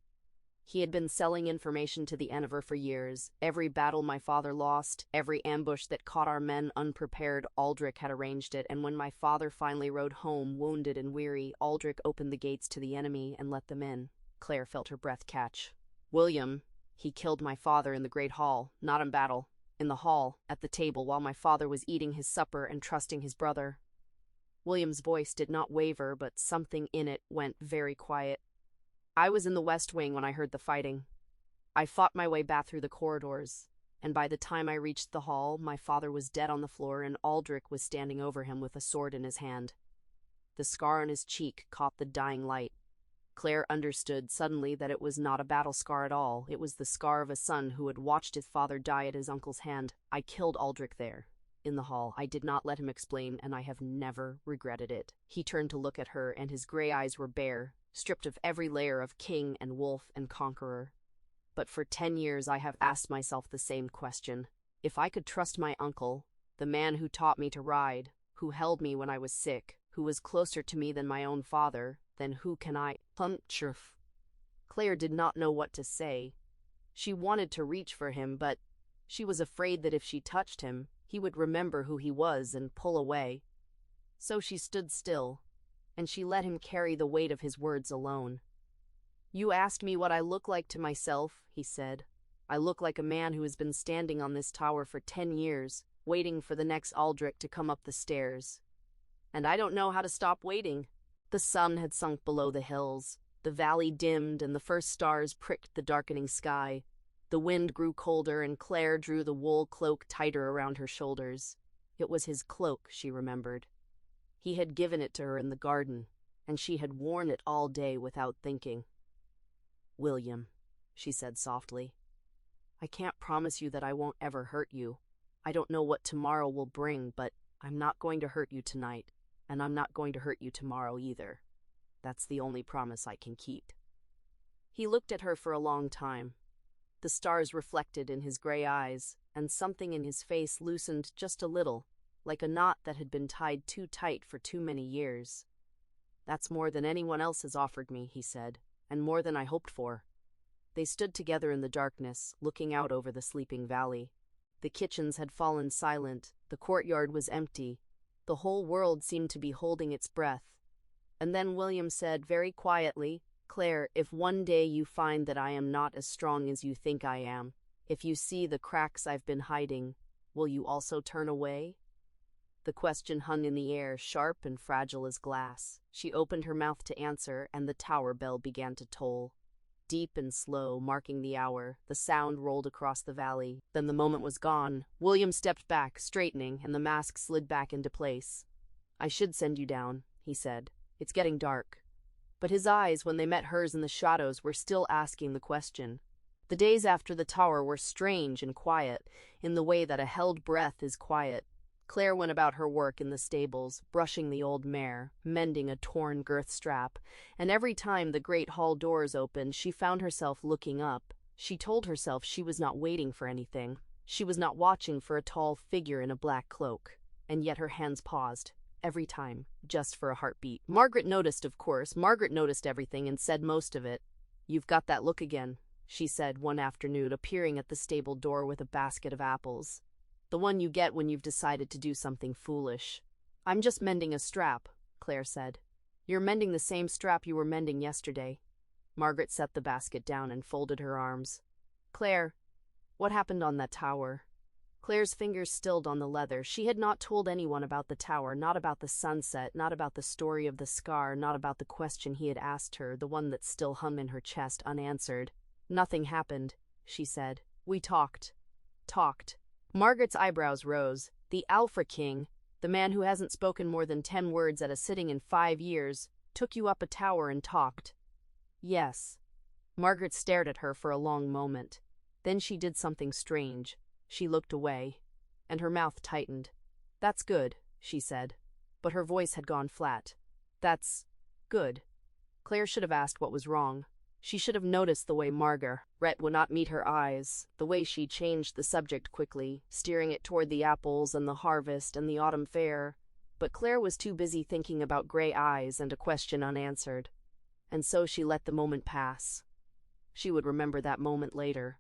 He had been selling information to the Enver for years. Every battle my father lost, every ambush that caught our men unprepared, Aldrich had arranged it, and when my father finally rode home, wounded and weary, Aldrich opened the gates to the enemy and let them in. Claire felt her breath catch. "William, he killed my father in the great hall, not in battle. In the hall, at the table, while my father was eating his supper and trusting his brother." William's voice did not waver, but something in it went very quiet. "I was in the West Wing when I heard the fighting. I fought my way back through the corridors, and by the time I reached the hall, my father was dead on the floor, and Aldrich was standing over him with a sword in his hand. The scar on his cheek caught the dying light. Claire understood suddenly that it was not a battle scar at all. It was the scar of a son who had watched his father die at his uncle's hand. "I killed Aldrich there, in the hall. I did not let him explain, and I have never regretted it." He turned to look at her, and his gray eyes were bare, stripped of every layer of king and wolf and conqueror. "But for 10 years I have asked myself the same question. If I could trust my uncle, the man who taught me to ride, who held me when I was sick, who was closer to me than my own father, then who can I puncture?" Claire did not know what to say. She wanted to reach for him, but she was afraid that if she touched him, he would remember who he was and pull away. So she stood still, and she let him carry the weight of his words alone. "You asked me what I look like to myself," he said. "I look like a man who has been standing on this tower for 10 years, waiting for the next Aldrich to come up the stairs. And I don't know how to stop waiting." The sun had sunk below the hills. The valley dimmed, and the first stars pricked the darkening sky. The wind grew colder, and Claire drew the wool cloak tighter around her shoulders. It was his cloak, she remembered. He had given it to her in the garden, and she had worn it all day without thinking. "William," she said softly, "I can't promise you that I won't ever hurt you. I don't know what tomorrow will bring, but I'm not going to hurt you tonight, and I'm not going to hurt you tomorrow either. That's the only promise I can keep." He looked at her for a long time. The stars reflected in his gray eyes, and something in his face loosened just a little. like a knot that had been tied too tight for too many years. "That's more than anyone else has offered me," he said, "and more than I hoped for." They stood together in the darkness, looking out over the sleeping valley. The kitchens had fallen silent, the courtyard was empty, the whole world seemed to be holding its breath. And then William said very quietly, "Claire, if one day you find that I am not as strong as you think I am, if you see the cracks I've been hiding, will you also turn away?" The question hung in the air, sharp and fragile as glass. She opened her mouth to answer, and the tower bell began to toll. Deep and slow, marking the hour, the sound rolled across the valley. Then the moment was gone. William stepped back, straightening, and the mask slid back into place. "I should send you down," he said. "It's getting dark." But his eyes, when they met hers in the shadows, were still asking the question. The days after the tower were strange and quiet, in the way that a held breath is quiet. Claire went about her work in the stables, brushing the old mare, mending a torn girth strap, and every time the great hall doors opened, she found herself looking up. She told herself she was not waiting for anything. She was not watching for a tall figure in a black cloak. And yet her hands paused, every time, just for a heartbeat. Margaret noticed, of course. Margaret noticed everything and said most of it. "You've got that look again," she said one afternoon, appearing at the stable door with a basket of apples. "The one you get when you've decided to do something foolish." "I'm just mending a strap," Claire said. "You're mending the same strap you were mending yesterday." Margaret set the basket down and folded her arms. "Claire, what happened on that tower?" Claire's fingers stilled on the leather. She had not told anyone about the tower, not about the sunset, not about the story of the scar, not about the question he had asked her, the one that still hung in her chest unanswered. "Nothing happened," she said. "We talked. Margaret's eyebrows rose. "The Alpha King, the man who hasn't spoken more than 10 words at a sitting in 5 years, took you up a tower and talked." "Yes." Margaret stared at her for a long moment. Then she did something strange. She looked away, and her mouth tightened. "That's good," she said, but her voice had gone flat. "That's good." Claire should have asked what was wrong. She should have noticed the way Margaret would not meet her eyes, the way she changed the subject quickly, steering it toward the apples and the harvest and the autumn fair. But Claire was too busy thinking about gray eyes and a question unanswered. And so she let the moment pass. She would remember that moment later.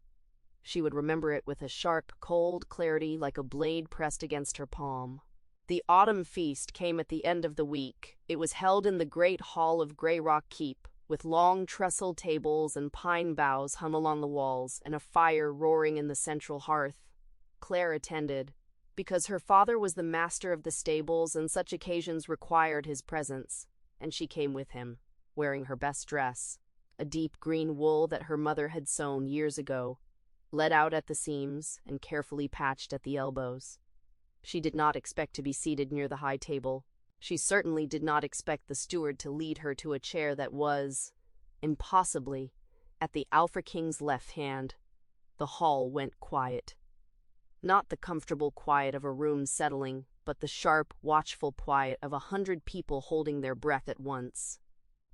She would remember it with a sharp, cold clarity like a blade pressed against her palm. The autumn feast came at the end of the week. It was held in the great hall of Grey Rock Keep, with long trestle tables and pine boughs hung along the walls, and a fire roaring in the central hearth. Claire attended, because her father was the master of the stables and such occasions required his presence, and she came with him, wearing her best dress, a deep green wool that her mother had sewn years ago, let out at the seams and carefully patched at the elbows. She did not expect to be seated near the high table. She certainly did not expect the steward to lead her to a chair that was, impossibly, at the Alpha King's left hand. The hall went quiet. Not the comfortable quiet of a room settling, but the sharp, watchful quiet of 100 people holding their breath at once.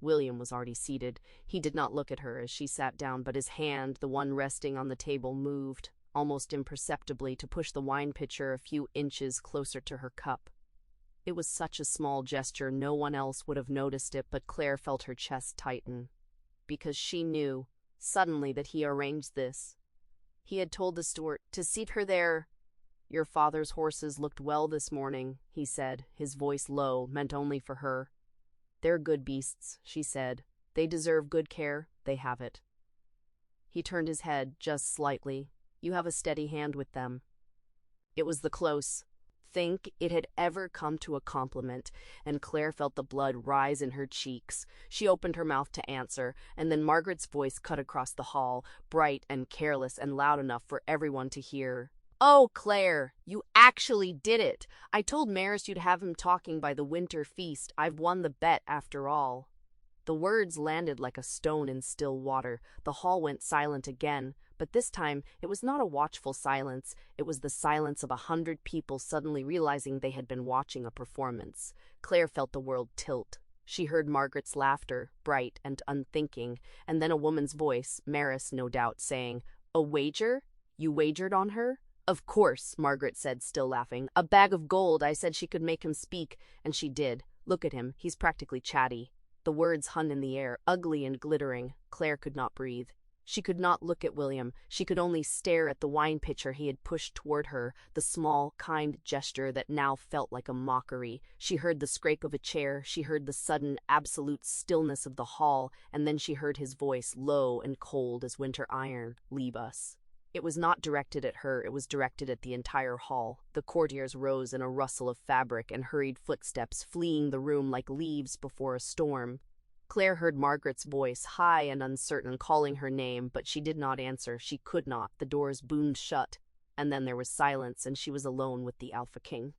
William was already seated. He did not look at her as she sat down, but his hand, the one resting on the table, moved, almost imperceptibly, to push the wine pitcher a few inches closer to her cup. It was such a small gesture, no one else would have noticed it, but Claire felt her chest tighten, because she knew, suddenly, that he arranged this. He had told the steward to seat her there. "Your father's horses looked well this morning," he said, his voice low, meant only for her. "They're good beasts," she said. "They deserve good care. They have it." He turned his head, just slightly. "You have a steady hand with them." It was the close. Think it had ever come to a compliment, and Claire felt the blood rise in her cheeks. She opened her mouth to answer, and then Margaret's voice cut across the hall, bright and careless and loud enough for everyone to hear. "Oh, Claire, you actually did it! I told Maris you'd have him talking by the winter feast. I've won the bet after all." The words landed like a stone in still water. The hall went silent again, but this time it was not a watchful silence. It was the silence of 100 people suddenly realizing they had been watching a performance. Claire felt the world tilt. She heard Margaret's laughter, bright and unthinking, and then a woman's voice, Maris no doubt, saying, "A wager? You wagered on her? Of course, Margaret said, still laughing. A bag of gold. I said she could make him speak, and she did. Look at him. He's practically chatty. The words hung in the air, ugly and glittering. Claire could not breathe. She could not look at William. She could only stare at the wine pitcher he had pushed toward her, the small, kind gesture that now felt like a mockery. She heard the scrape of a chair, she heard the sudden, absolute stillness of the hall, and then she heard his voice, low and cold as winter iron. Leave us. It was not directed at her, it was directed at the entire hall. The courtiers rose in a rustle of fabric and hurried footsteps, fleeing the room like leaves before a storm. Claire heard Margaret's voice, high and uncertain, calling her name, but she did not answer. She could not. The doors boomed shut, and then there was silence, and she was alone with the Alpha King.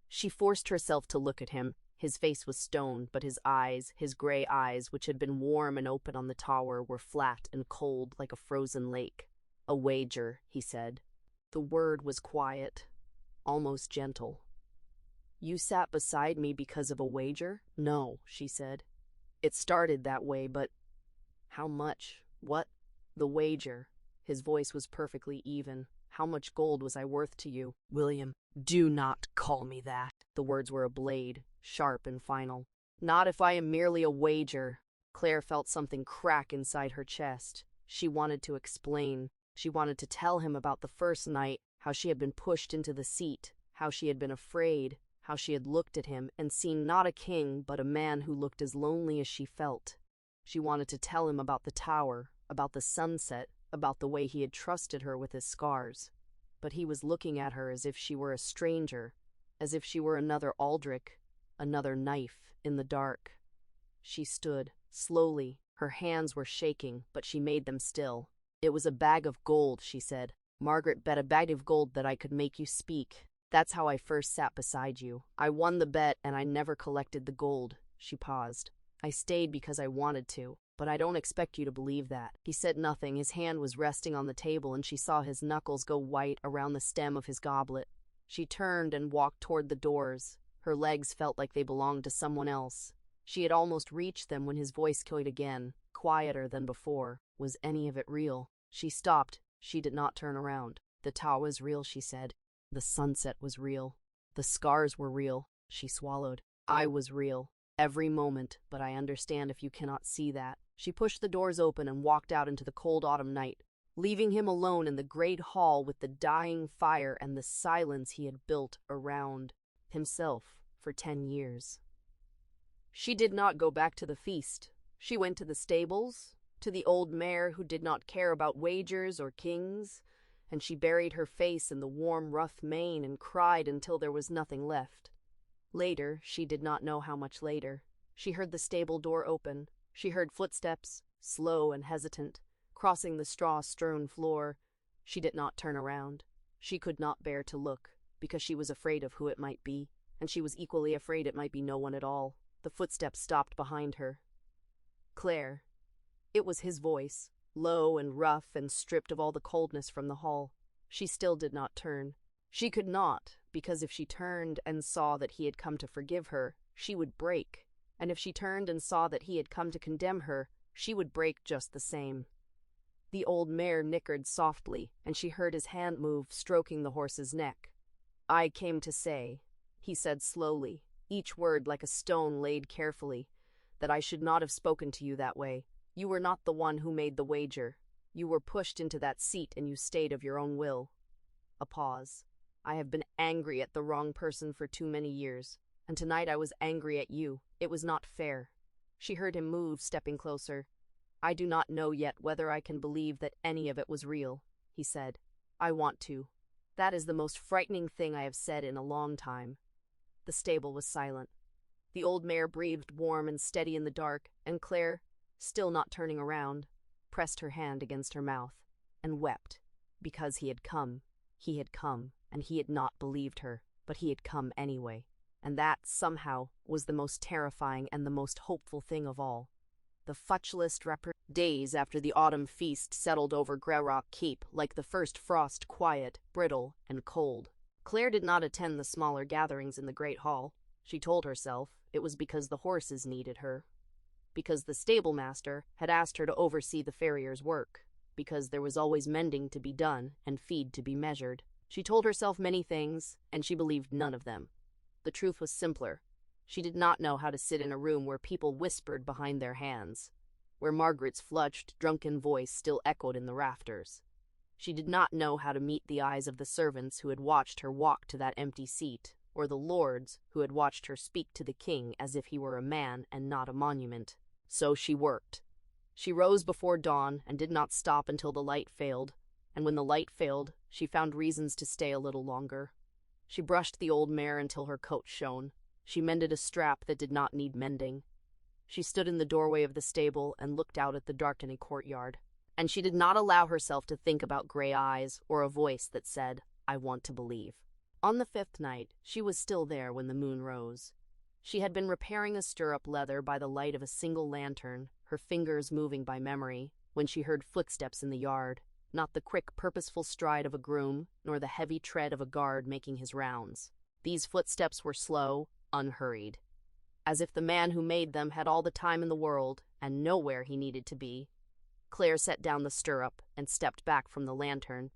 She forced herself to look at him. His face was stone, but his eyes, his gray eyes, which had been warm and open on the tower, were flat and cold like a frozen lake. A wager, he said. The word was quiet, almost gentle. You sat beside me because of a wager? No, she said. It started that way, but how much? What? The wager. His voice was perfectly even. How much gold was I worth to you? William, do not call me that. The words were a blade, sharp and final. Not if I am merely a wager. Claire felt something crack inside her chest. She wanted to explain. She wanted to tell him about the first night, how she had been pushed into the seat, how she had been afraid, how she had looked at him and seen not a king, but a man who looked as lonely as she felt. She wanted to tell him about the tower, about the sunset, about the way he had trusted her with his scars. But he was looking at her as if she were a stranger, as if she were another Aldrich, another knife in the dark. She stood, slowly. Her hands were shaking, but she made them still. It was a bag of gold, she said. Margaret bet a bag of gold that I could make you speak. That's how I first sat beside you. I won the bet and I never collected the gold. She paused. I stayed because I wanted to, but I don't expect you to believe that. He said nothing. His hand was resting on the table and she saw his knuckles go white around the stem of his goblet. She turned and walked toward the doors. Her legs felt like they belonged to someone else. She had almost reached them when his voice came again, quieter than before. Was any of it real? She stopped. She did not turn around. The tower was real, she said. The sunset was real. The scars were real. She swallowed. I was real. Every moment, but I understand if you cannot see that. She pushed the doors open and walked out into the cold autumn night, leaving him alone in the great hall with the dying fire and the silence he had built around himself for 10 years. She did not go back to the feast. She went to the stables, to the old mare who did not care about wagers or kings, and she buried her face in the warm, rough mane and cried until there was nothing left. Later, she did not know how much later, she heard the stable door open. She heard footsteps, slow and hesitant, crossing the straw-strewn floor. She did not turn around. She could not bear to look, because she was afraid of who it might be, and she was equally afraid it might be no one at all. The footsteps stopped behind her. Claire. It was his voice, low and rough and stripped of all the coldness from the hall. She still did not turn. She could not, because if she turned and saw that he had come to forgive her, she would break, and if she turned and saw that he had come to condemn her, she would break just the same. The old mare nickered softly, and she heard his hand move, stroking the horse's neck. I came to say, he said slowly, each word like a stone laid carefully, that I should not have spoken to you that way. You were not the one who made the wager. You were pushed into that seat and you stayed of your own will. A pause. I have been angry at the wrong person for too many years, and tonight I was angry at you. It was not fair. She heard him move, stepping closer. I do not know yet whether I can believe that any of it was real, he said. I want to. That is the most frightening thing I have said in a long time. The stable was silent. The old mare breathed warm and steady in the dark, and Claire, still not turning around, pressed her hand against her mouth, and wept, because he had come, and he had not believed her, but he had come anyway, and that, somehow, was the most terrifying and the most hopeful thing of all. The futulest days after the autumn feast settled over Greyrock Keep, like the first frost, quiet, brittle, and cold. Claire did not attend the smaller gatherings in the great hall. She told herself it was because the horses needed her, because the stable-master had asked her to oversee the farrier's work, because there was always mending to be done and feed to be measured. She told herself many things, and she believed none of them. The truth was simpler. She did not know how to sit in a room where people whispered behind their hands, where Margaret's flushed, drunken voice still echoed in the rafters. She did not know how to meet the eyes of the servants who had watched her walk to that empty seat, or the lords who had watched her speak to the king as if he were a man and not a monument. So she worked. She rose before dawn and did not stop until the light failed, and when the light failed, she found reasons to stay a little longer. She brushed the old mare until her coat shone. She mended a strap that did not need mending. She stood in the doorway of the stable and looked out at the darkening courtyard. And she did not allow herself to think about gray eyes or a voice that said, "I want to believe." On the 5th night, she was still there when the moon rose. She had been repairing a stirrup leather by the light of a single lantern, her fingers moving by memory, when she heard footsteps in the yard, not the quick, purposeful stride of a groom, nor the heavy tread of a guard making his rounds. These footsteps were slow, unhurried, as if the man who made them had all the time in the world and nowhere he needed to be. Claire set down the stirrup and stepped back from the lantern,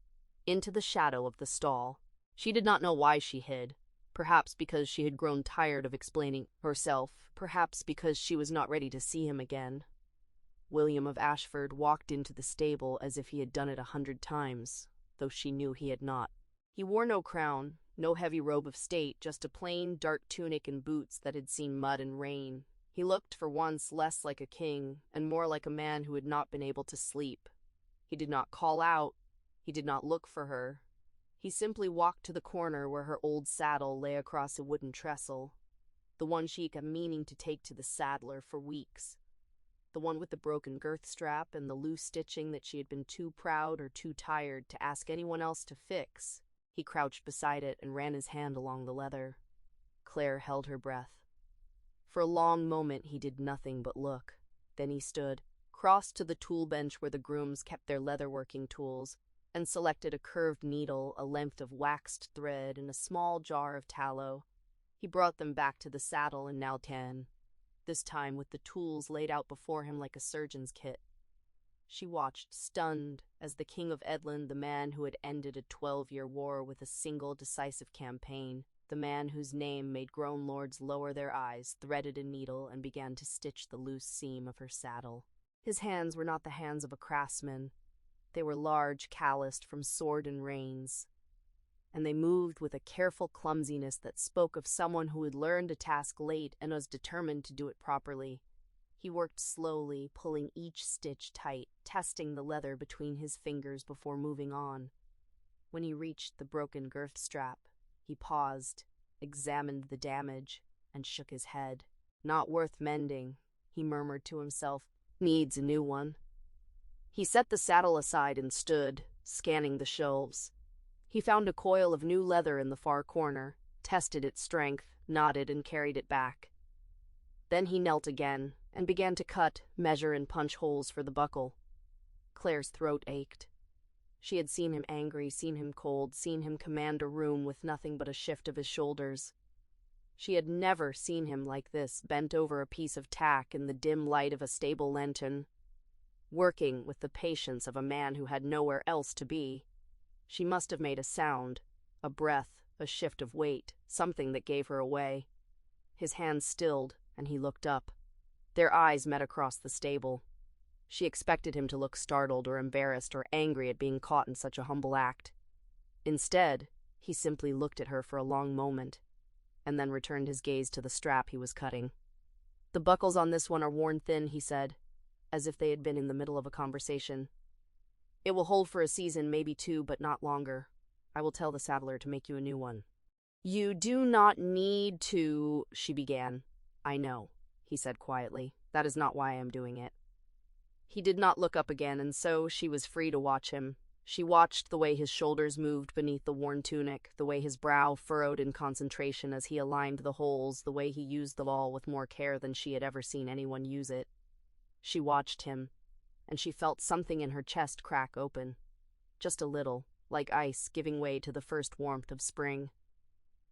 into the shadow of the stall. She did not know why she hid. Perhaps because she had grown tired of explaining herself, perhaps because she was not ready to see him again. William of Ashford walked into the stable as if he had done it 100 times, though she knew he had not. He wore no crown, no heavy robe of state, just a plain, dark tunic and boots that had seen mud and rain. He looked for once less like a king and more like a man who had not been able to sleep. He did not call out. He did not look for her. He simply walked to the corner where her old saddle lay across a wooden trestle, the one she had been meaning to take to the saddler for weeks, the one with the broken girth strap and the loose stitching that she had been too proud or too tired to ask anyone else to fix. He crouched beside it and ran his hand along the leather. Claire held her breath. For a long moment he did nothing but look. Then he stood, crossed to the tool bench where the grooms kept their leatherworking tools, and selected a curved needle, a length of waxed thread, and a small jar of tallow. He brought them back to the saddle and now this time with the tools laid out before him like a surgeon's kit. She watched, stunned, as the King of Edland, the man who had ended a 12-year war with a single decisive campaign, the man whose name made grown lords lower their eyes, threaded a needle and began to stitch the loose seam of her saddle. His hands were not the hands of a craftsman. They were large, calloused from sword and reins, and they moved with a careful clumsiness that spoke of someone who had learned a task late and was determined to do it properly. He worked slowly, pulling each stitch tight, testing the leather between his fingers before moving on. When he reached the broken girth strap, he paused, examined the damage, and shook his head. "Not worth mending," he murmured to himself. "Needs a new one." He set the saddle aside and stood, scanning the shelves. He found a coil of new leather in the far corner, tested its strength, nodded, and carried it back. Then he knelt again and began to cut, measure, and punch holes for the buckle. Claire's throat ached. She had seen him angry, seen him cold, seen him command a room with nothing but a shift of his shoulders. She had never seen him like this, bent over a piece of tack in the dim light of a stable lantern, working with the patience of a man who had nowhere else to be. She must have made a sound, a breath, a shift of weight, something that gave her away. His hands stilled, and he looked up. Their eyes met across the stable. She expected him to look startled or embarrassed or angry at being caught in such a humble act. Instead, he simply looked at her for a long moment, and then returned his gaze to the strap he was cutting. "The buckles on this one are worn thin," he said, as if they had been in the middle of a conversation. "It will hold for a season, maybe 2, but not longer. I will tell the saddler to make you a new one." "You do not need to," she began. "I know," he said quietly. "That is not why I am doing it." He did not look up again, and so she was free to watch him. She watched the way his shoulders moved beneath the worn tunic, the way his brow furrowed in concentration as he aligned the holes, the way he used the awl with more care than she had ever seen anyone use it. She watched him, and she felt something in her chest crack open. Just a little, like ice giving way to the first warmth of spring.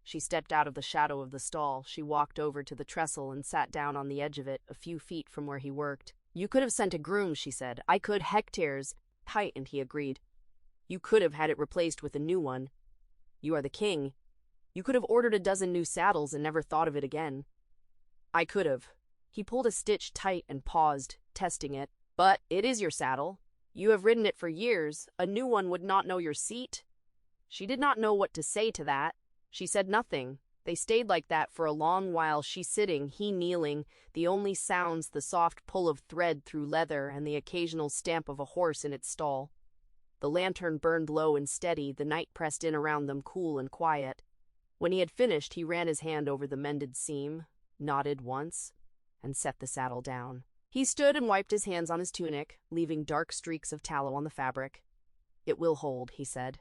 She stepped out of the shadow of the stall. She walked over to the trestle and sat down on the edge of it, a few feet from where he worked. "You could have sent a groom," she said. "I could hectares." "Height," and he agreed. "You could have had it replaced with a new one." You are the king. You could have ordered a dozen new saddles and never thought of it again. I could have. He pulled a stitch tight and paused, testing it. But it is your saddle. You have ridden it for years. A new one would not know your seat. She did not know what to say to that. She said nothing. They stayed like that for a long while, she sitting, he kneeling, the only sounds the soft pull of thread through leather and the occasional stamp of a horse in its stall. The lantern burned low and steady, the night pressed in around them cool and quiet. When he had finished, he ran his hand over the mended seam, nodded once, and set the saddle down. He stood and wiped his hands on his tunic, leaving dark streaks of tallow on the fabric. It will hold, he said.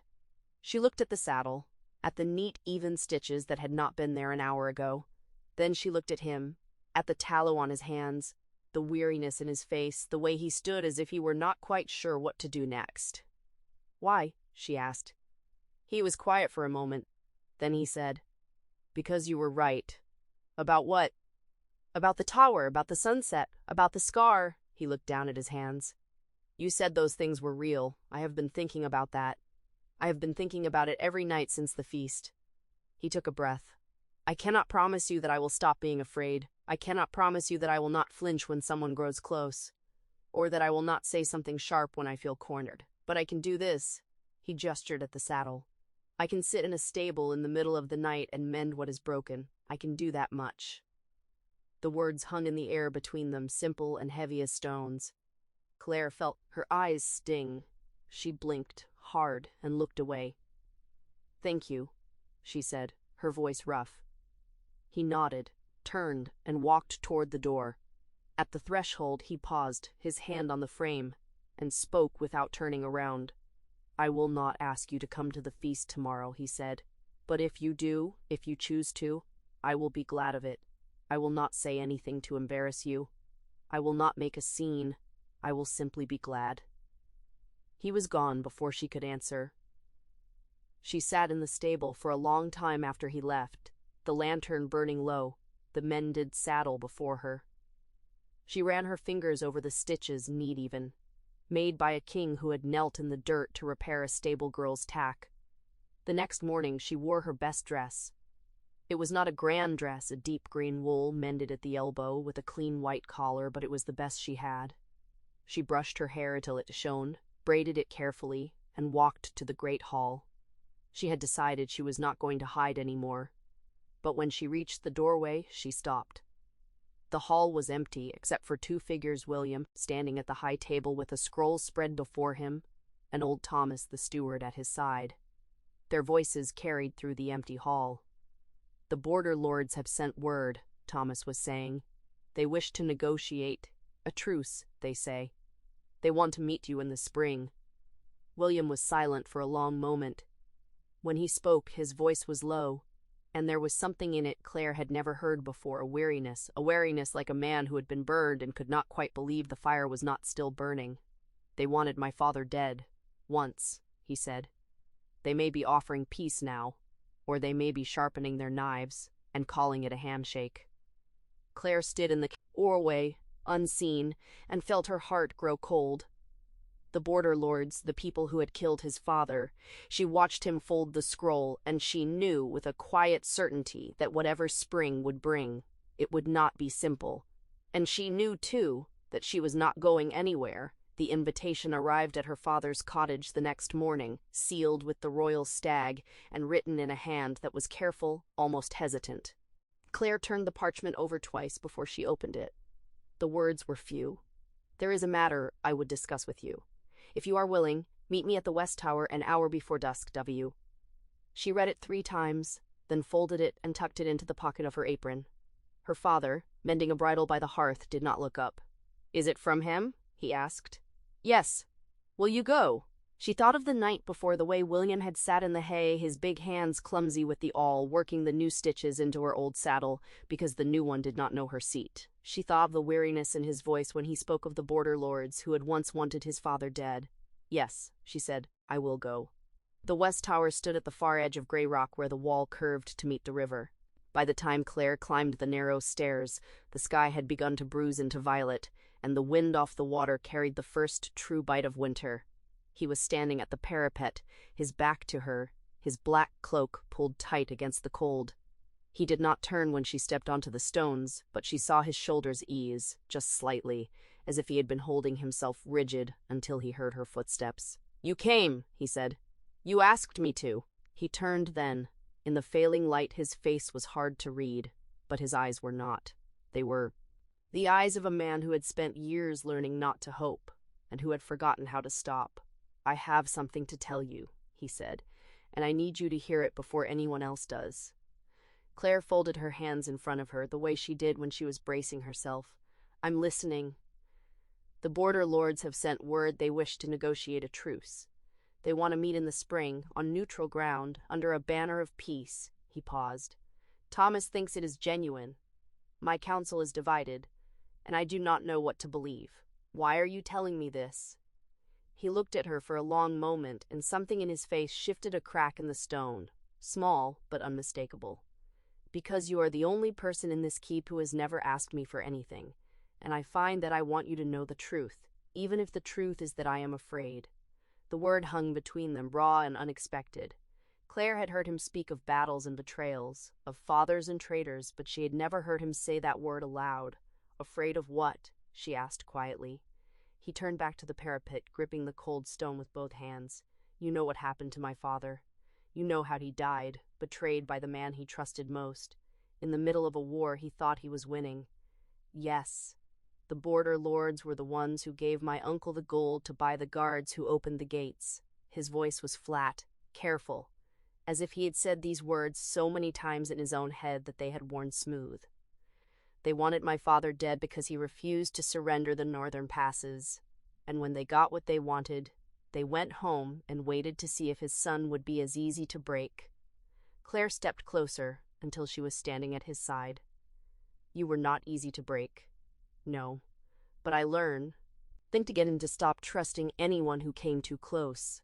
She looked at the saddle, at the neat, even stitches that had not been there an hour ago. Then she looked at him, at the tallow on his hands, the weariness in his face, the way he stood as if he were not quite sure what to do next. Why? She asked. He was quiet for a moment. Then he said, Because you were right. About what? About the tower, about the sunset, about the scar. He looked down at his hands. You said those things were real. I have been thinking about that. I have been thinking about it every night since the feast. He took a breath. I cannot promise you that I will stop being afraid. I cannot promise you that I will not flinch when someone grows close, or that I will not say something sharp when I feel cornered. But I can do this. He gestured at the saddle. I can sit in a stable in the middle of the night and mend what is broken. I can do that much. The words hung in the air between them, simple and heavy as stones. Claire felt her eyes sting. She blinked hard and looked away. Thank you, she said, her voice rough. He nodded, turned, and walked toward the door. At the threshold, he paused, his hand on the frame, and spoke without turning around. I will not ask you to come to the feast tomorrow, he said. But if you do, if you choose to, I will be glad of it. I will not say anything to embarrass you. I will not make a scene. I will simply be glad. He was gone before she could answer. She sat in the stable for a long time after he left, the lantern burning low, the mended saddle before her. She ran her fingers over the stitches, neat even, made by a king who had knelt in the dirt to repair a stable girl's tack. The next morning she wore her best dress. It was not a grand dress, a deep green wool mended at the elbow with a clean white collar, but it was the best she had. She brushed her hair till it shone, braided it carefully, and walked to the great hall. She had decided she was not going to hide any more, but when she reached the doorway, she stopped. The hall was empty, except for two figures, William, standing at the high table with a scroll spread before him, and old Thomas, the steward, at his side. Their voices carried through the empty hall. The border lords have sent word, Thomas was saying. They wish to negotiate. A truce, they say. They want to meet you in the spring. William was silent for a long moment. When he spoke, his voice was low, and there was something in it Claire had never heard before, a wariness like a man who had been burned and could not quite believe the fire was not still burning. They wanted my father dead. Once, he said. They may be offering peace now, or they may be sharpening their knives and calling it a handshake. Claire stood in the doorway, unseen, and felt her heart grow cold. The border lords, the people who had killed his father, she watched him fold the scroll, and she knew with a quiet certainty that whatever spring would bring, it would not be simple. And she knew, too, that she was not going anywhere. The invitation arrived at her father's cottage the next morning, sealed with the royal stag, and written in a hand that was careful, almost hesitant. Claire turned the parchment over twice before she opened it. The words were few. There is a matter I would discuss with you. If you are willing, meet me at the West Tower an hour before dusk, W. She read it 3 times, then folded it and tucked it into the pocket of her apron. Her father, mending a bridle by the hearth, did not look up. Is it from him? He asked. Yes. Will you go? She thought of the night before, the way William had sat in the hay, his big hands clumsy with the awl, working the new stitches into her old saddle, because the new one did not know her seat. She thought of the weariness in his voice when he spoke of the border lords who had once wanted his father dead. Yes, she said, I will go. The West Tower stood at the far edge of Grey Rock where the wall curved to meet the river. By the time Claire climbed the narrow stairs, the sky had begun to bruise into violet, and the wind off the water carried the first true bite of winter. He was standing at the parapet, his back to her, his black cloak pulled tight against the cold. He did not turn when she stepped onto the stones, but she saw his shoulders ease, just slightly, as if he had been holding himself rigid until he heard her footsteps. "You came," he said. "You asked me to." He turned then. In the failing light his face was hard to read, but his eyes were not. They were the eyes of a man who had spent years learning not to hope, and who had forgotten how to stop. "I have something to tell you," he said, "and I need you to hear it before anyone else does." Claire folded her hands in front of her, the way she did when she was bracing herself. "I'm listening. The border lords have sent word they wish to negotiate a truce. They want to meet in the spring, on neutral ground, under a banner of peace." He paused. "Thomas thinks it is genuine. My council is divided, and I do not know what to believe. Why are you telling me this?" He looked at her for a long moment, and something in his face shifted a crack in the stone, small but unmistakable. "Because you are the only person in this keep who has never asked me for anything, and I find that I want you to know the truth, even if the truth is that I am afraid." The word hung between them, raw and unexpected. Claire had heard him speak of battles and betrayals, of fathers and traitors, but she had never heard him say that word aloud. "Afraid of what?" she asked quietly. He turned back to the parapet, gripping the cold stone with both hands. "You know what happened to my father. You know how he died, betrayed by the man he trusted most. In the middle of a war he thought he was winning. Yes, the border lords were the ones who gave my uncle the gold to buy the guards who opened the gates." His voice was flat, careful, as if he had said these words so many times in his own head that they had worn smooth. "They wanted my father dead because he refused to surrender the northern passes. And when they got what they wanted, they went home and waited to see if his son would be as easy to break." Claire stepped closer until she was standing at his side. "You were not easy to break. No, but I think to get him to stop trusting anyone who came too close."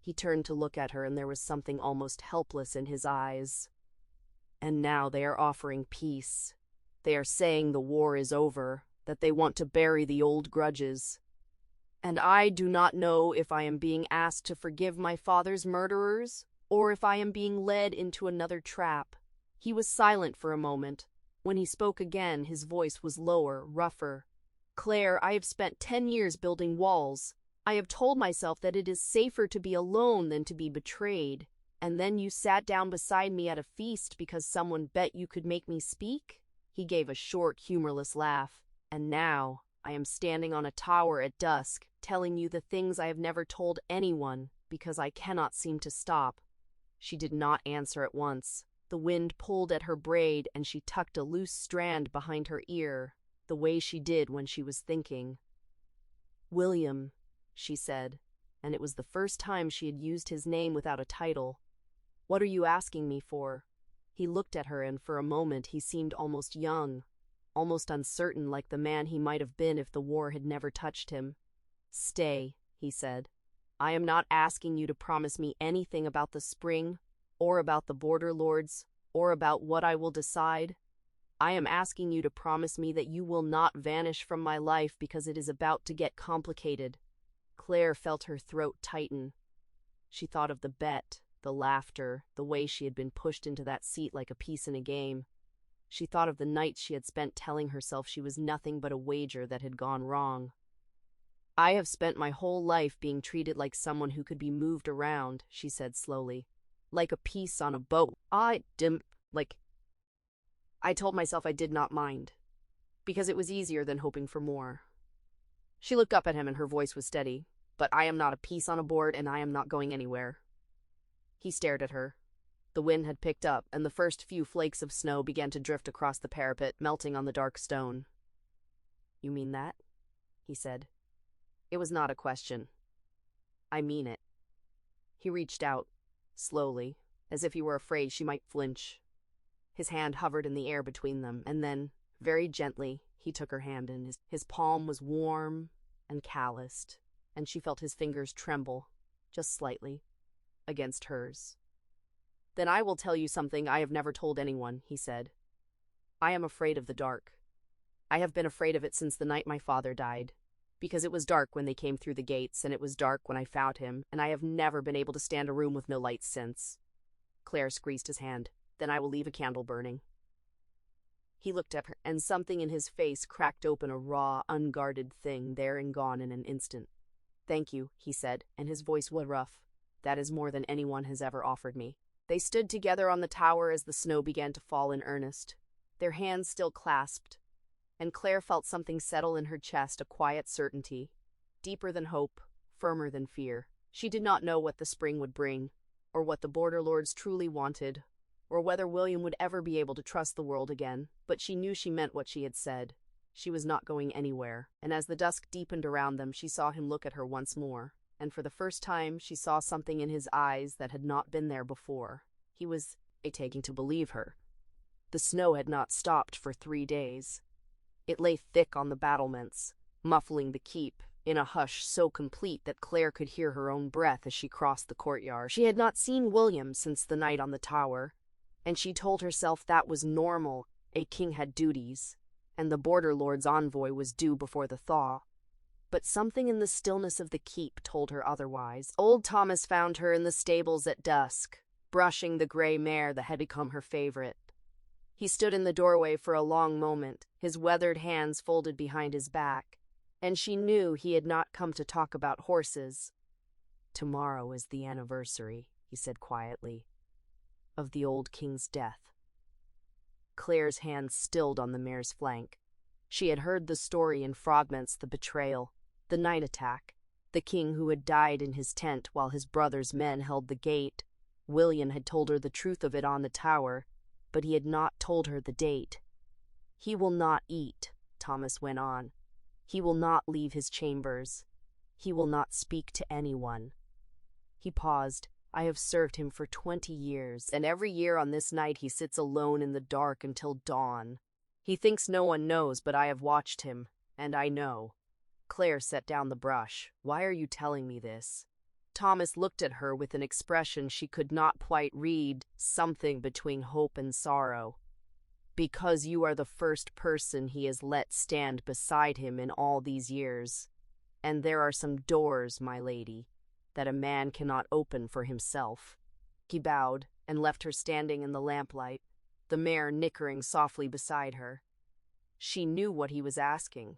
He turned to look at her, and there was something almost helpless in his eyes. "And now they are offering peace. They are saying the war is over, that they want to bury the old grudges. And I do not know if I am being asked to forgive my father's murderers, or if I am being led into another trap." He was silent for a moment. When he spoke again, his voice was lower, rougher. "Claire, I have spent 10 years building walls. I have told myself that it is safer to be alone than to be betrayed. And then you sat down beside me at a feast because someone bet you could make me speak?" He gave a short, humorless laugh. "And now I am standing on a tower at dusk, telling you the things I have never told anyone, because I cannot seem to stop." She did not answer at once. The wind pulled at her braid, and she tucked a loose strand behind her ear, the way she did when she was thinking. "William," she said, and it was the first time she had used his name without a title. "What are you asking me for?" He looked at her, and for a moment he seemed almost young, almost uncertain, like the man he might have been if the war had never touched him. "Stay," he said. "I am not asking you to promise me anything about the spring, or about the border lords, or about what I will decide. I am asking you to promise me that you will not vanish from my life because it is about to get complicated." Claire felt her throat tighten. She thought of the bet, the laughter, the way she had been pushed into that seat like a piece in a game. She thought of the nights she had spent telling herself she was nothing but a wager that had gone wrong. "I have spent my whole life being treated like someone who could be moved around," she said slowly. "Like a piece on a boat. I told myself I did not mind, because it was easier than hoping for more." She looked up at him and her voice was steady. "But I am not a piece on a board, and I am not going anywhere." He stared at her. The wind had picked up, and the first few flakes of snow began to drift across the parapet, melting on the dark stone. "You mean that?" he said. It was not a question. "I mean it." He reached out, slowly, as if he were afraid she might flinch. His hand hovered in the air between them, and then, very gently, he took her hand, and his palm was warm and calloused, and she felt his fingers tremble, just slightly, against hers. "Then I will tell you something I have never told anyone," he said. "I am afraid of the dark. I have been afraid of it since the night my father died, Because it was dark when they came through the gates, and it was dark when I found him, and I have never been able to stand a room with no lights since. Claire squeezed his hand. Then I will leave a candle burning. He looked at her, and something in his face cracked open a raw, unguarded thing, there and gone in an instant. Thank you, he said, and his voice was rough. That is more than anyone has ever offered me. They stood together on the tower as the snow began to fall in earnest, their hands still clasped, and Claire felt something settle in her chest, a quiet certainty, deeper than hope, firmer than fear. She did not know what the spring would bring, or what the border lords truly wanted, or whether William would ever be able to trust the world again, but she knew she meant what she had said. She was not going anywhere, and as the dusk deepened around them, she saw him look at her once more, and for the first time she saw something in his eyes that had not been there before. He was taking to believe her. The snow had not stopped for 3 days. It lay thick on the battlements, muffling the keep, in a hush so complete that Claire could hear her own breath as she crossed the courtyard. She had not seen William since the night on the tower, and she told herself that was normal. A king had duties, and the border lord's envoy was due before the thaw. But something in the stillness of the keep told her otherwise. Old Thomas found her in the stables at dusk, brushing the gray mare that had become her favorite. He stood in the doorway for a long moment, his weathered hands folded behind his back, and she knew he had not come to talk about horses. Tomorrow is the anniversary, he said quietly, of the old king's death. Claire's hand stilled on the mare's flank. She had heard the story in fragments, the betrayal, the night attack, the king who had died in his tent while his brother's men held the gate. William had told her the truth of it on the tower, but he had not told her the date. He will not eat, Thomas went on. He will not leave his chambers. He will not speak to anyone. He paused. I have served him for 20 years, and every year on this night he sits alone in the dark until dawn. He thinks no one knows, but I have watched him, and I know. Claire set down the brush. Why are you telling me this? Thomas looked at her with an expression she could not quite read, something between hope and sorrow. Because you are the first person he has let stand beside him in all these years. And there are some doors, my lady, that a man cannot open for himself. He bowed and left her standing in the lamplight, the mare nickering softly beside her. She knew what he was asking.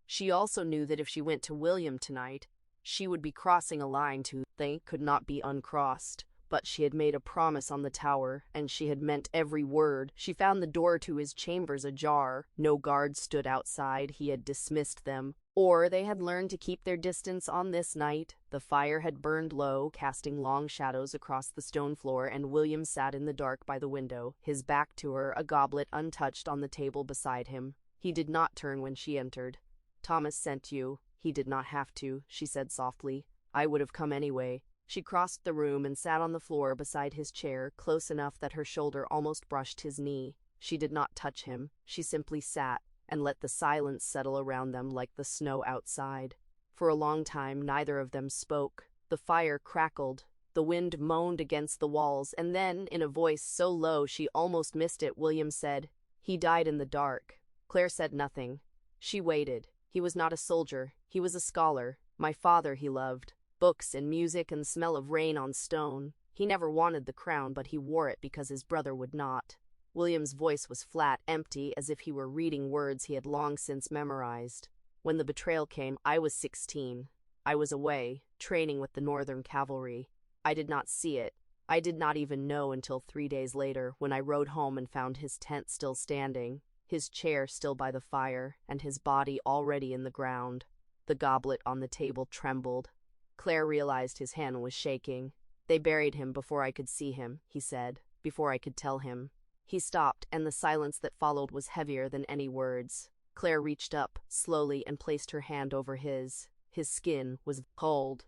She also knew that if she went to William tonight, she would be crossing a line they could not be uncrossed. But she had made a promise on the tower, and she had meant every word. She found the door to his chambers ajar. No guards stood outside. He had dismissed them, or they had learned to keep their distance on this night. The fire had burned low, casting long shadows across the stone floor, and William sat in the dark by the window, his back to her, a goblet untouched on the table beside him. He did not turn when she entered. Thomas sent you. He did not have to, she said softly. I would have come anyway. She crossed the room and sat on the floor beside his chair, close enough that her shoulder almost brushed his knee. She did not touch him. She simply sat and let the silence settle around them like the snow outside. For a long time, neither of them spoke. The fire crackled. The wind moaned against the walls, and then, in a voice so low she almost missed it, William said, "He died in the dark." Claire said nothing. She waited. He was not a soldier. He was a scholar. My father he loved. Books and music and the smell of rain on stone. He never wanted the crown, but he wore it because his brother would not. William's voice was flat, empty, as if he were reading words he had long since memorized. When the betrayal came, I was 16. I was away, training with the Northern Cavalry. I did not see it. I did not even know until 3 days later, when I rode home and found his tent still standing, his chair still by the fire, and his body already in the ground. The goblet on the table trembled. Claire realized his hand was shaking. They buried him before I could see him, he said, before I could tell him. He stopped, and the silence that followed was heavier than any words. Claire reached up, slowly, and placed her hand over his. His skin was cold.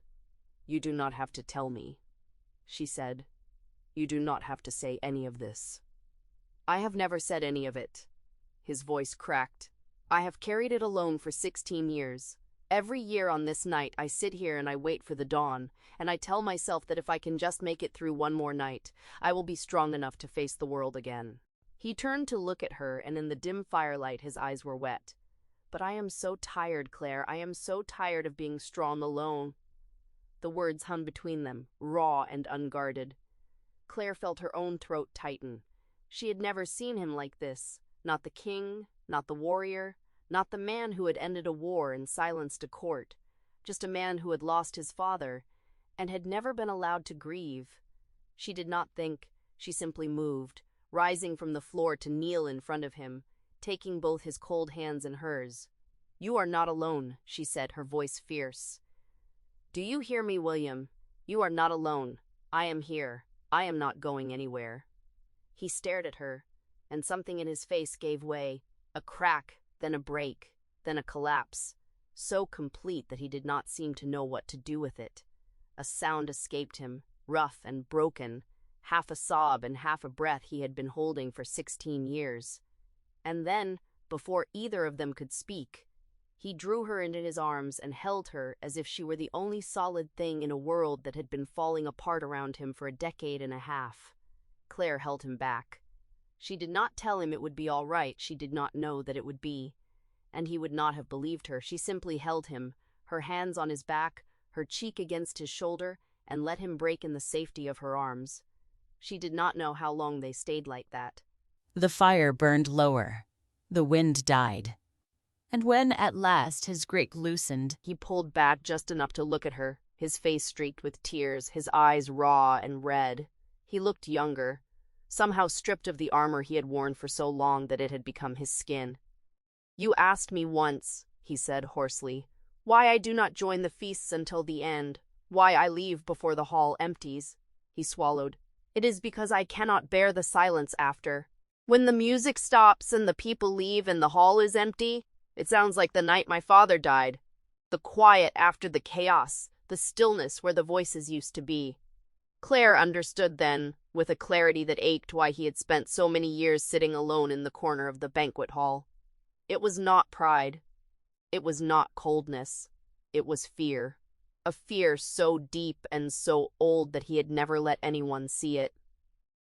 You do not have to tell me, she said. You do not have to say any of this. I have never said any of it. His voice cracked. I have carried it alone for 16 years. Every year on this night, I sit here and I wait for the dawn, and I tell myself that if I can just make it through one more night, I will be strong enough to face the world again. He turned to look at her, and in the dim firelight his eyes were wet. But I am so tired, Claire. I am so tired of being strong alone. The words hung between them, raw and unguarded. Claire felt her own throat tighten. She had never seen him like this. Not the king, not the warrior, not the man who had ended a war and silenced a court. Just a man who had lost his father and had never been allowed to grieve. She did not think. She simply moved, rising from the floor to kneel in front of him, taking both his cold hands in hers. "You are not alone," she said, her voice fierce. "Do you hear me, William? You are not alone. I am here. I am not going anywhere." He stared at her, and something in his face gave way, a crack, then a break, then a collapse, so complete that he did not seem to know what to do with it. A sound escaped him, rough and broken, half a sob and half a breath he had been holding for 16 years. And then, before either of them could speak, he drew her into his arms and held her as if she were the only solid thing in a world that had been falling apart around him for a decade and a half. Claire held him back. She did not tell him it would be all right. She did not know that it would be. And he would not have believed her. She simply held him, her hands on his back, her cheek against his shoulder, and let him break in the safety of her arms. She did not know how long they stayed like that. The fire burned lower. The wind died. And when at last his grip loosened, He pulled back just enough to look at her, his face streaked with tears, his eyes raw and red. He looked younger, somehow stripped of the armor he had worn for so long that it had become his skin. "You asked me once," he said hoarsely, "why I do not join the feasts until the end, why I leave before the hall empties." He swallowed. "It is because I cannot bear the silence after. When the music stops and the people leave and the hall is empty, it sounds like the night my father died. The quiet after the chaos, the stillness where the voices used to be." Claire understood then, with a clarity that ached, why he had spent so many years sitting alone in the corner of the banquet hall. It was not pride. It was not coldness. It was fear. A fear so deep and so old that he had never let anyone see it.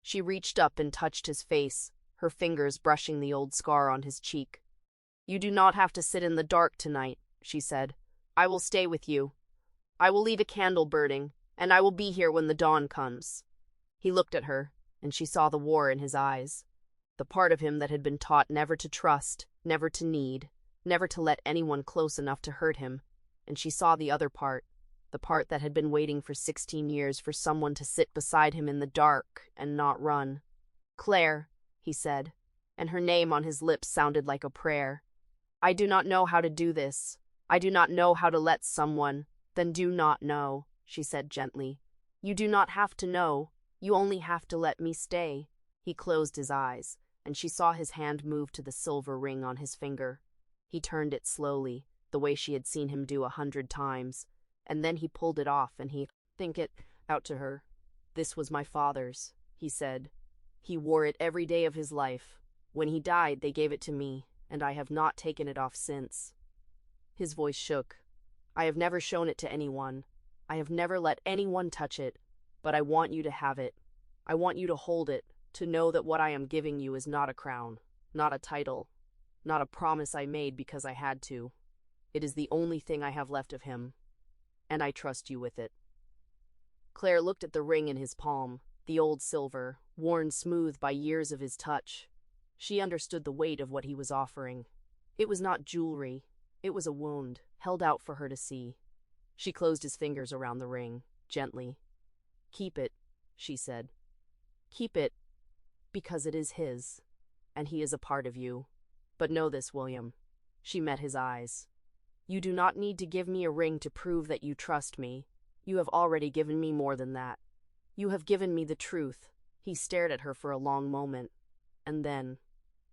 She reached up and touched his face, her fingers brushing the old scar on his cheek. "You do not have to sit in the dark tonight," she said. "I will stay with you. I will leave a candle burning, and I will be here when the dawn comes." He looked at her, and she saw the war in his eyes. The part of him that had been taught never to trust, never to need, never to let anyone close enough to hurt him. And she saw the other part, the part that had been waiting for 16 years for someone to sit beside him in the dark and not run. "Claire," he said, and her name on his lips sounded like a prayer. "I do not know how to do this. I do not know how to let someone." "Then do not know," she said gently. "You do not have to know. You only have to let me stay." He closed his eyes, and she saw his hand move to the silver ring on his finger. He turned it slowly, the way she had seen him do 100 times, and then he pulled it off and he think it out to her. "This was my father's," he said. "He wore it every day of his life. When he died, they gave it to me, and I have not taken it off since." His voice shook. "I have never shown it to anyone. I have never let anyone touch it, but I want you to have it. I want you to hold it, to know that what I am giving you is not a crown, not a title, not a promise I made because I had to. It is the only thing I have left of him, and I trust you with it." Claire looked at the ring in his palm, the old silver, worn smooth by years of his touch. She understood the weight of what he was offering. It was not jewelry. It was a wound, held out for her to see. She closed his fingers around the ring, gently. "Keep it," she said. "Keep it, because it is his, and he is a part of you. But know this, William." She met his eyes. "You do not need to give me a ring to prove that you trust me. You have already given me more than that. You have given me the truth." He stared at her for a long moment, and then,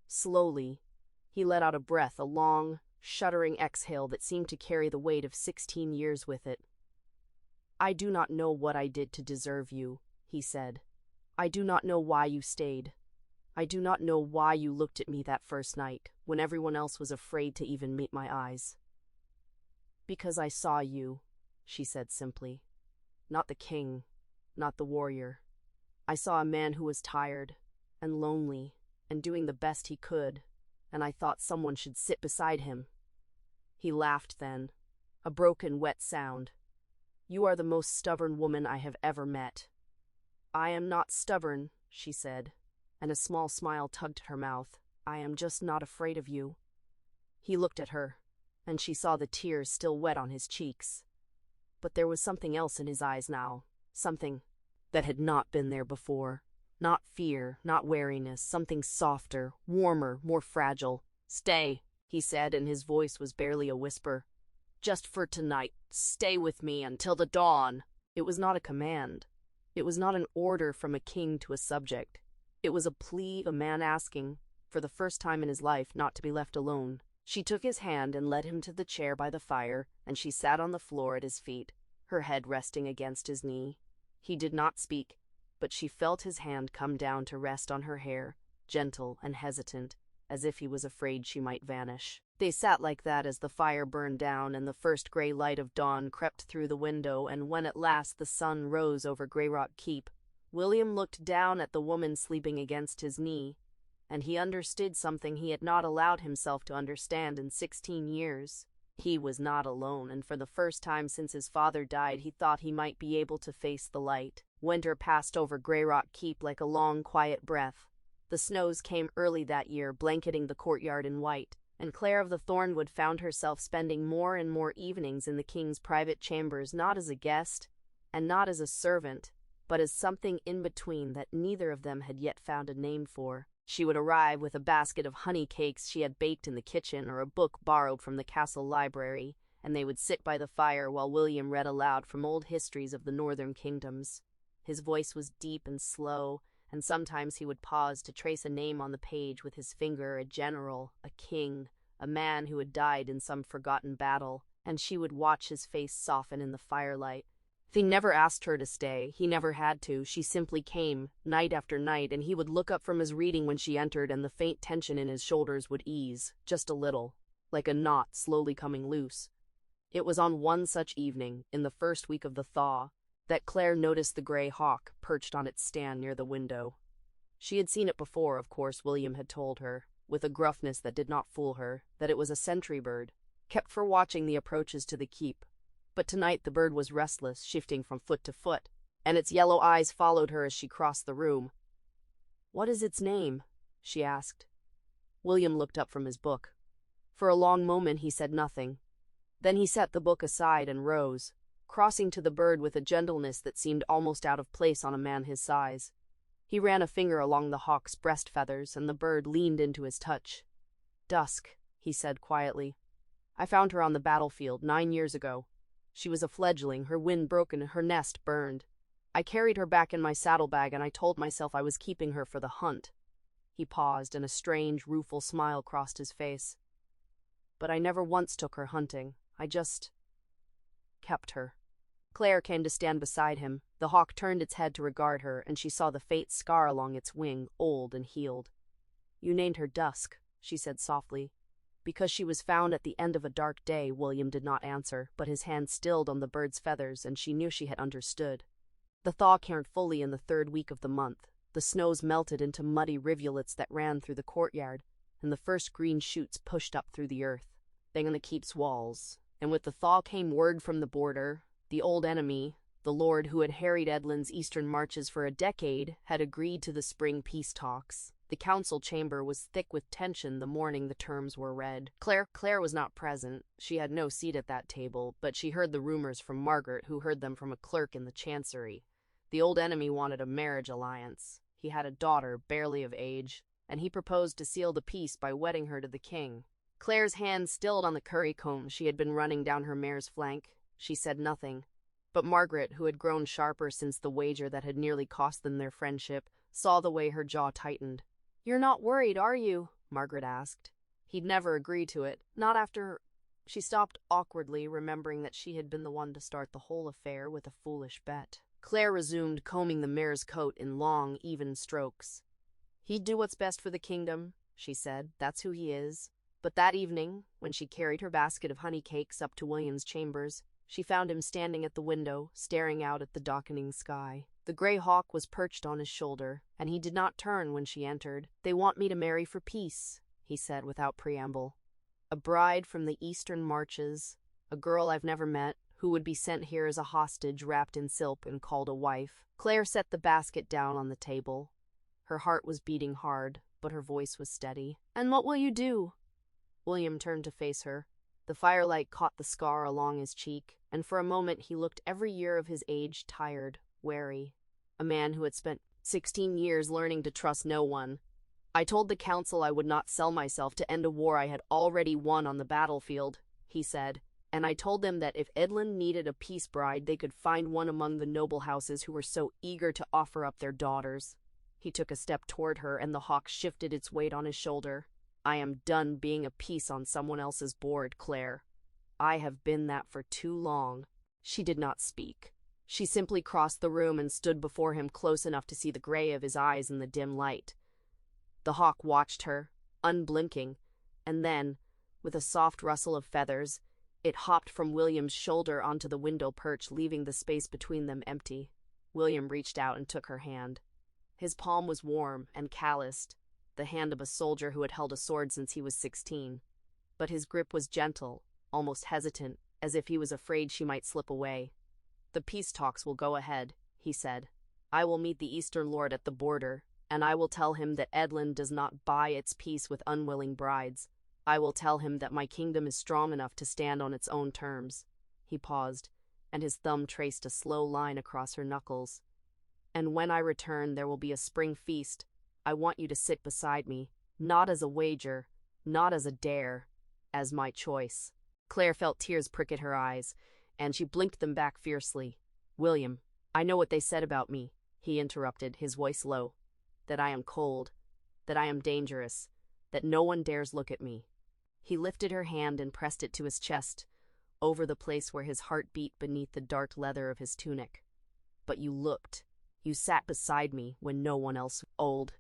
slowly, he let out a breath, a long, shuddering exhale that seemed to carry the weight of 16 years with it. "I do not know what I did to deserve you," he said. "I do not know why you stayed. I do not know why you looked at me that first night, when everyone else was afraid to even meet my eyes." "Because I saw you," she said simply. "Not the king, not the warrior. I saw a man who was tired and lonely and doing the best he could, and I thought someone should sit beside him. He laughed then, a broken, wet sound. "You are the most stubborn woman I have ever met." "I am not stubborn," she said, and a small smile tugged at her mouth. "I am just not afraid of you." He looked at her, and she saw the tears still wet on his cheeks. But there was something else in his eyes now, something that had not been there before. Not fear, not wariness, something softer, warmer, more fragile. "Stay," he said, and his voice was barely a whisper. "Just for tonight, stay with me until the dawn." It was not a command. It was not an order from a king to a subject. It was a plea, a man asking, for the first time in his life, not to be left alone. She took his hand and led him to the chair by the fire, and she sat on the floor at his feet, her head resting against his knee. He did not speak, but she felt his hand come down to rest on her hair, gentle and hesitant, as if he was afraid she might vanish. They sat like that as the fire burned down and the first gray light of dawn crept through the window, and when at last the sun rose over Greyrock Keep, William looked down at the woman sleeping against his knee, and he understood something he had not allowed himself to understand in 16 years. He was not alone, and for the first time since his father died, he thought he might be able to face the light. Winter passed over Greyrock Keep like a long, quiet breath. The snows came early that year, blanketing the courtyard in white, and Claire of the Thornwood found herself spending more and more evenings in the king's private chambers, not as a guest, and not as a servant, but as something in between that neither of them had yet found a name for. She would arrive with a basket of honey cakes she had baked in the kitchen or a book borrowed from the castle library, and they would sit by the fire while William read aloud from old histories of the northern kingdoms. His voice was deep and slow, and sometimes he would pause to trace a name on the page with his finger, a general, a king, a man who had died in some forgotten battle, and she would watch his face soften in the firelight. He never asked her to stay. He never had to. She simply came, night after night, and he would look up from his reading when she entered, and the faint tension in his shoulders would ease, just a little, like a knot slowly coming loose. It was on one such evening, in the first week of the thaw, that Claire noticed the gray hawk perched on its stand near the window. She had seen it before, of course. William had told her, with a gruffness that did not fool her, that it was a sentry bird, kept for watching the approaches to the keep. But tonight the bird was restless, shifting from foot to foot, and its yellow eyes followed her as she crossed the room. "What is its name?" she asked. William looked up from his book. For a long moment he said nothing. Then he set the book aside and rose, crossing to the bird with a gentleness that seemed almost out of place on a man his size. He ran a finger along the hawk's breast feathers, and the bird leaned into his touch. "Dusk," he said quietly. "I found her on the battlefield 9 years ago. She was a fledgling, her wind broken, her nest burned. I carried her back in my saddlebag, and I told myself I was keeping her for the hunt." He paused, and a strange, rueful smile crossed his face. "But I never once took her hunting. I just kept her." Claire came to stand beside him. The hawk turned its head to regard her, and she saw the faint scar along its wing, old and healed. "You named her Dusk," she said softly. "Because she was found at the end of a dark day." William did not answer, but his hand stilled on the bird's feathers, and she knew she had understood. The thaw came fully in the 3rd week of the month. The snows melted into muddy rivulets that ran through the courtyard, and the first green shoots pushed up through the earth, then on the keep's walls. And with the thaw came word from the border. The old enemy, the lord who had harried Edlin's eastern marches for a decade, had agreed to the spring peace talks. The council chamber was thick with tension the morning the terms were read. Claire was not present. She had no seat at that table, but she heard the rumors from Margaret, who heard them from a clerk in the chancery. The old enemy wanted a marriage alliance. He had a daughter, barely of age, and he proposed to seal the peace by wedding her to the king. Claire's hand stilled on the currycomb she had been running down her mare's flank. She said nothing. But Margaret, who had grown sharper since the wager that had nearly cost them their friendship, saw the way her jaw tightened. "You're not worried, are you?" Margaret asked. He'd never agree to it, not after... She stopped awkwardly, remembering that she had been the one to start the whole affair with a foolish bet. Claire resumed, combing the mare's coat in long, even strokes. "He'd do what's best for the kingdom," she said. "That's who he is." But that evening, when she carried her basket of honey cakes up to William's chambers, she found him standing at the window, staring out at the darkening sky. The gray hawk was perched on his shoulder, and he did not turn when she entered. "They want me to marry for peace," he said without preamble. A bride from the eastern marches, a girl I've never met, who would be sent here as a hostage wrapped in silk and called a wife. Claire set the basket down on the table. Her heart was beating hard, but her voice was steady. "And what will you do?" William turned to face her. The firelight caught the scar along his cheek, and for a moment he looked every year of his age tired, wary. A man who had spent 16 years learning to trust no one. "I told the council I would not sell myself to end a war I had already won on the battlefield," he said. "And I told them that if Edlund needed a peace bride, they could find one among the noble houses who were so eager to offer up their daughters." He took a step toward her, and the hawk shifted its weight on his shoulder. "I am done being a piece on someone else's board, Claire. I have been that for too long." She did not speak. She simply crossed the room and stood before him close enough to see the gray of his eyes in the dim light. The hawk watched her, unblinking, and then, with a soft rustle of feathers, it hopped from William's shoulder onto the window perch, leaving the space between them empty. William reached out and took her hand. His palm was warm and calloused, the hand of a soldier who had held a sword since he was 16. But his grip was gentle, almost hesitant, as if he was afraid she might slip away. "The peace talks will go ahead," he said. "I will meet the Eastern Lord at the border, and I will tell him that Edlund does not buy its peace with unwilling brides. I will tell him that my kingdom is strong enough to stand on its own terms." He paused, and his thumb traced a slow line across her knuckles. "And when I return, there will be a spring feast. I want you to sit beside me, not as a wager, not as a dare, as my choice." Claire felt tears prick at her eyes, and she blinked them back fiercely. "William, I know what they said about me," he interrupted, his voice low. "That I am cold, that I am dangerous, that no one dares look at me." He lifted her hand and pressed it to his chest, over the place where his heart beat beneath the dark leather of his tunic. "But you looked. You sat beside me when no one else old.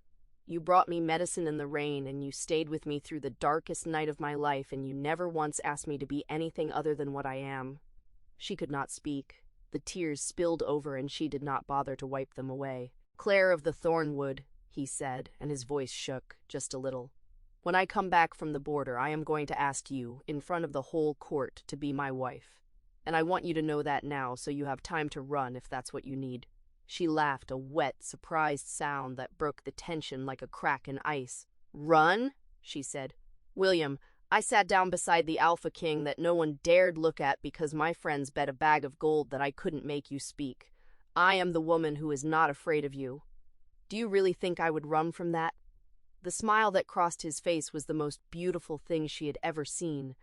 You brought me medicine in the rain, and you stayed with me through the darkest night of my life, and you never once asked me to be anything other than what I am." She could not speak. The tears spilled over, and she did not bother to wipe them away. "Claire of the Thornwood," he said, and his voice shook just a little. "When I come back from the border, I am going to ask you, in front of the whole court, to be my wife. And I want you to know that now, so you have time to run if that's what you need." She laughed, a wet, surprised sound that broke the tension like a crack in ice. "Run?" she said. "William, I sat down beside the Alpha King that no one dared look at because my friends bet a bag of gold that I couldn't make you speak. I am the woman who is not afraid of you. Do you really think I would run from that?" The smile that crossed his face was the most beautiful thing she had ever seen.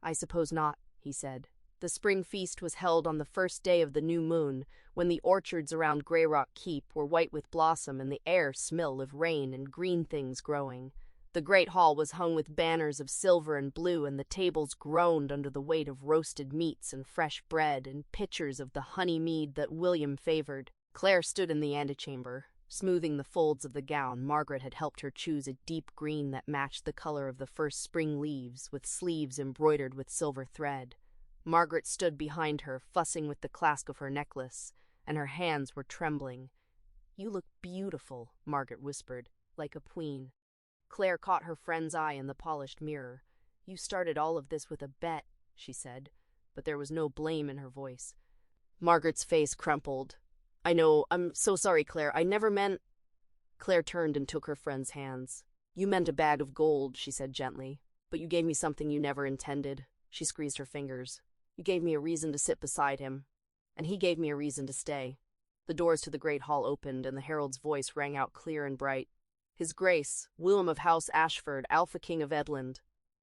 "I suppose not," he said. The spring feast was held on the first day of the new moon, when the orchards around Greyrock Keep were white with blossom and the air smelled of rain and green things growing. The great hall was hung with banners of silver and blue, and the tables groaned under the weight of roasted meats and fresh bread and pitchers of the honey mead that William favored. Claire stood in the antechamber. Smoothing the folds of the gown, Margaret had helped her choose a deep green that matched the color of the first spring leaves, with sleeves embroidered with silver thread. Margaret stood behind her, fussing with the clasp of her necklace, and her hands were trembling. "You look beautiful," Margaret whispered, "like a queen." Claire caught her friend's eye in the polished mirror. "You started all of this with a bet," she said, but there was no blame in her voice. Margaret's face crumpled. "I know, I'm so sorry, Claire. I never meant—" Claire turned and took her friend's hands. "You meant a bag of gold," she said gently, "but you gave me something you never intended." She squeezed her fingers. "You gave me a reason to sit beside him, and he gave me a reason to stay." The doors to the great hall opened, and the herald's voice rang out clear and bright. "His Grace, William of House Ashford, Alpha King of Edlund."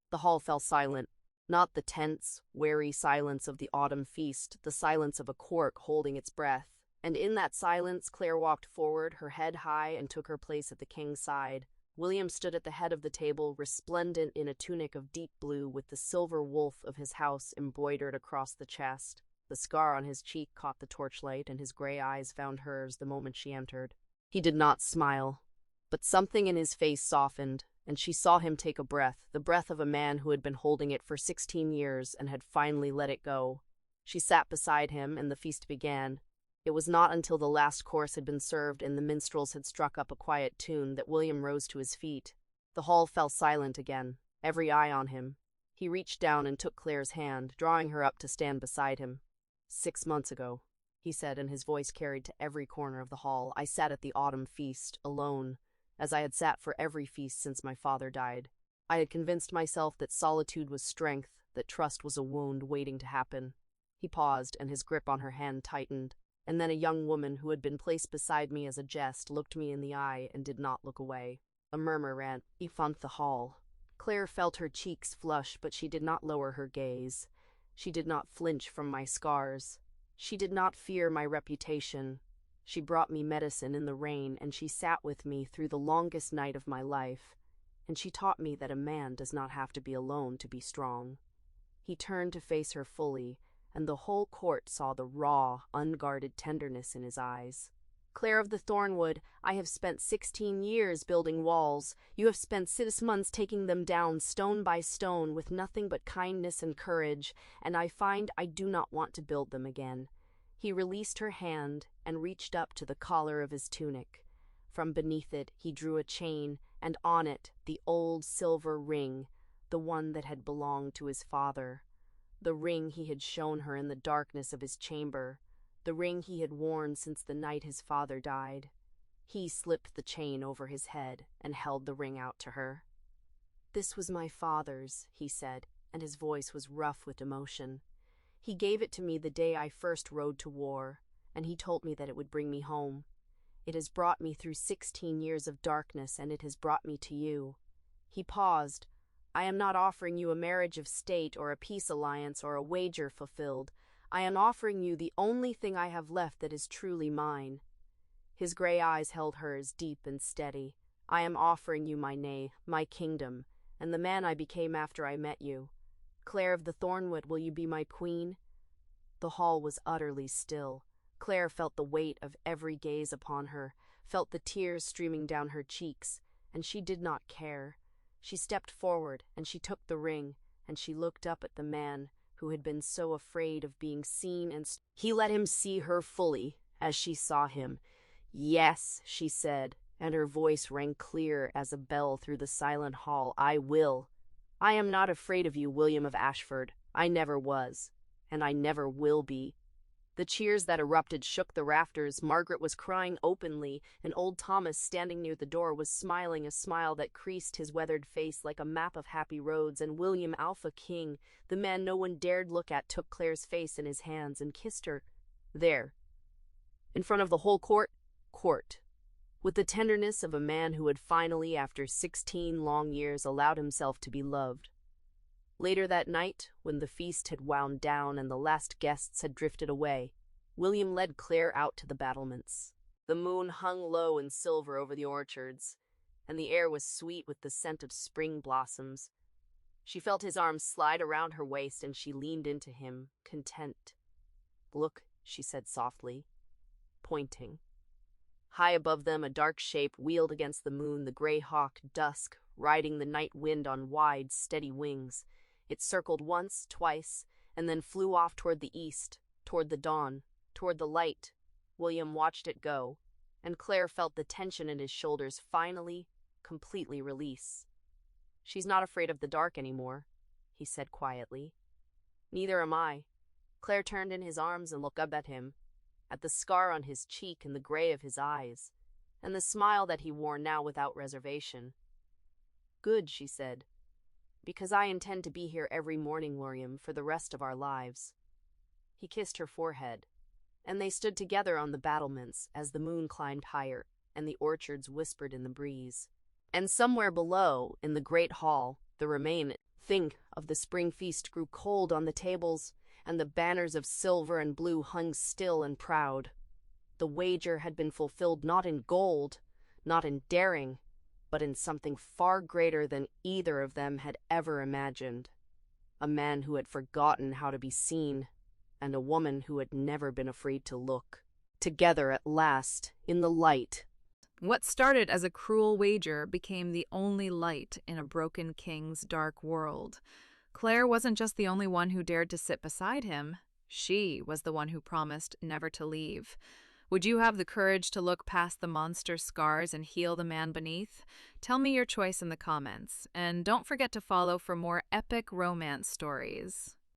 The hall fell silent. Not the tense, wary silence of the autumn feast, the silence of a court holding its breath. And in that silence, Claire walked forward, her head high, and took her place at the king's side. William stood at the head of the table, resplendent in a tunic of deep blue with the silver wolf of his house embroidered across the chest. The scar on his cheek caught the torchlight, and his gray eyes found hers the moment she entered. He did not smile, but something in his face softened, and she saw him take a breath, the breath of a man who had been holding it for 16 years and had finally let it go. She sat beside him, and the feast began. It was not until the last course had been served and the minstrels had struck up a quiet tune that William rose to his feet. The hall fell silent again, every eye on him. He reached down and took Claire's hand, drawing her up to stand beside him. 6 months ago, he said, and his voice carried to every corner of the hall, I sat at the autumn feast, alone, as I had sat for every feast since my father died. I had convinced myself that solitude was strength, that trust was a wound waiting to happen. He paused, and his grip on her hand tightened, and then a young woman who had been placed beside me as a jest looked me in the eye and did not look away. A murmur ran through the hall. Claire felt her cheeks flush, but she did not lower her gaze. She did not flinch from my scars. She did not fear my reputation. She brought me medicine in the rain, and she sat with me through the longest night of my life, and she taught me that a man does not have to be alone to be strong. He turned to face her fully, and the whole court saw the raw, unguarded tenderness in his eyes. Claire of the Thornwood, I have spent 16 years building walls. You have spent 6 months taking them down stone by stone with nothing but kindness and courage, and I find I do not want to build them again. He released her hand and reached up to the collar of his tunic. From beneath it, he drew a chain, and on it, the old silver ring, the one that had belonged to his father. The ring he had shown her in the darkness of his chamber. The ring he had worn since the night his father died. He slipped the chain over his head and held the ring out to her. This was my father's, he said, and his voice was rough with emotion. He gave it to me the day I first rode to war, and he told me that it would bring me home. It has brought me through 16 years of darkness, and it has brought me to you. He paused. I am not offering you a marriage of state or a peace alliance or a wager fulfilled. I am offering you the only thing I have left that is truly mine. His gray eyes held hers, deep and steady. I am offering you my kingdom, and the man I became after I met you. Claire of the Thornwood, will you be my queen? The hall was utterly still. Claire felt the weight of every gaze upon her, felt the tears streaming down her cheeks, and she did not care. She stepped forward, and she took the ring, and she looked up at the man who had been so afraid of being seen, and he let him see her fully, as she saw him. Yes, she said, and her voice rang clear as a bell through the silent hall. I will. I am not afraid of you, William of Ashford. I never was, and I never will be. The cheers that erupted shook the rafters. Margaret was crying openly, and old Thomas, standing near the door, was smiling a smile that creased his weathered face like a map of happy roads, and William Alpha King, the man no one dared look at, took Claire's face in his hands and kissed her. There, in front of the whole court, with the tenderness of a man who had finally, after 16 long years, allowed himself to be loved. Later that night, when the feast had wound down and the last guests had drifted away, William led Claire out to the battlements. The moon hung low and silver over the orchards, and the air was sweet with the scent of spring blossoms. She felt his arms slide around her waist, and she leaned into him, content. Look, she said softly, pointing. High above them, a dark shape wheeled against the moon, the gray hawk, dusk, riding the night wind on wide, steady wings. It circled once, twice, and then flew off toward the east, toward the dawn, toward the light. William watched it go, and Claire felt the tension in his shoulders finally, completely release. She's not afraid of the dark anymore, he said quietly. Neither am I. Claire turned in his arms and looked up at him, at the scar on his cheek and the gray of his eyes, and the smile that he wore now without reservation. Good, she said. Because I intend to be here every morning, William, for the rest of our lives. He kissed her forehead, and they stood together on the battlements as the moon climbed higher and the orchards whispered in the breeze. And somewhere below, in the great hall, the remaining thing of the spring feast grew cold on the tables, and the banners of silver and blue hung still and proud. The wager had been fulfilled not in gold, not in daring, but in something far greater than either of them had ever imagined. A man who had forgotten how to be seen, and a woman who had never been afraid to look. Together at last, in the light. What started as a cruel wager became the only light in a broken king's dark world. Claire wasn't just the only one who dared to sit beside him. She was the one who promised never to leave. Would you have the courage to look past the monster's scars and heal the man beneath? Tell me your choice in the comments, and don't forget to follow for more epic romance stories.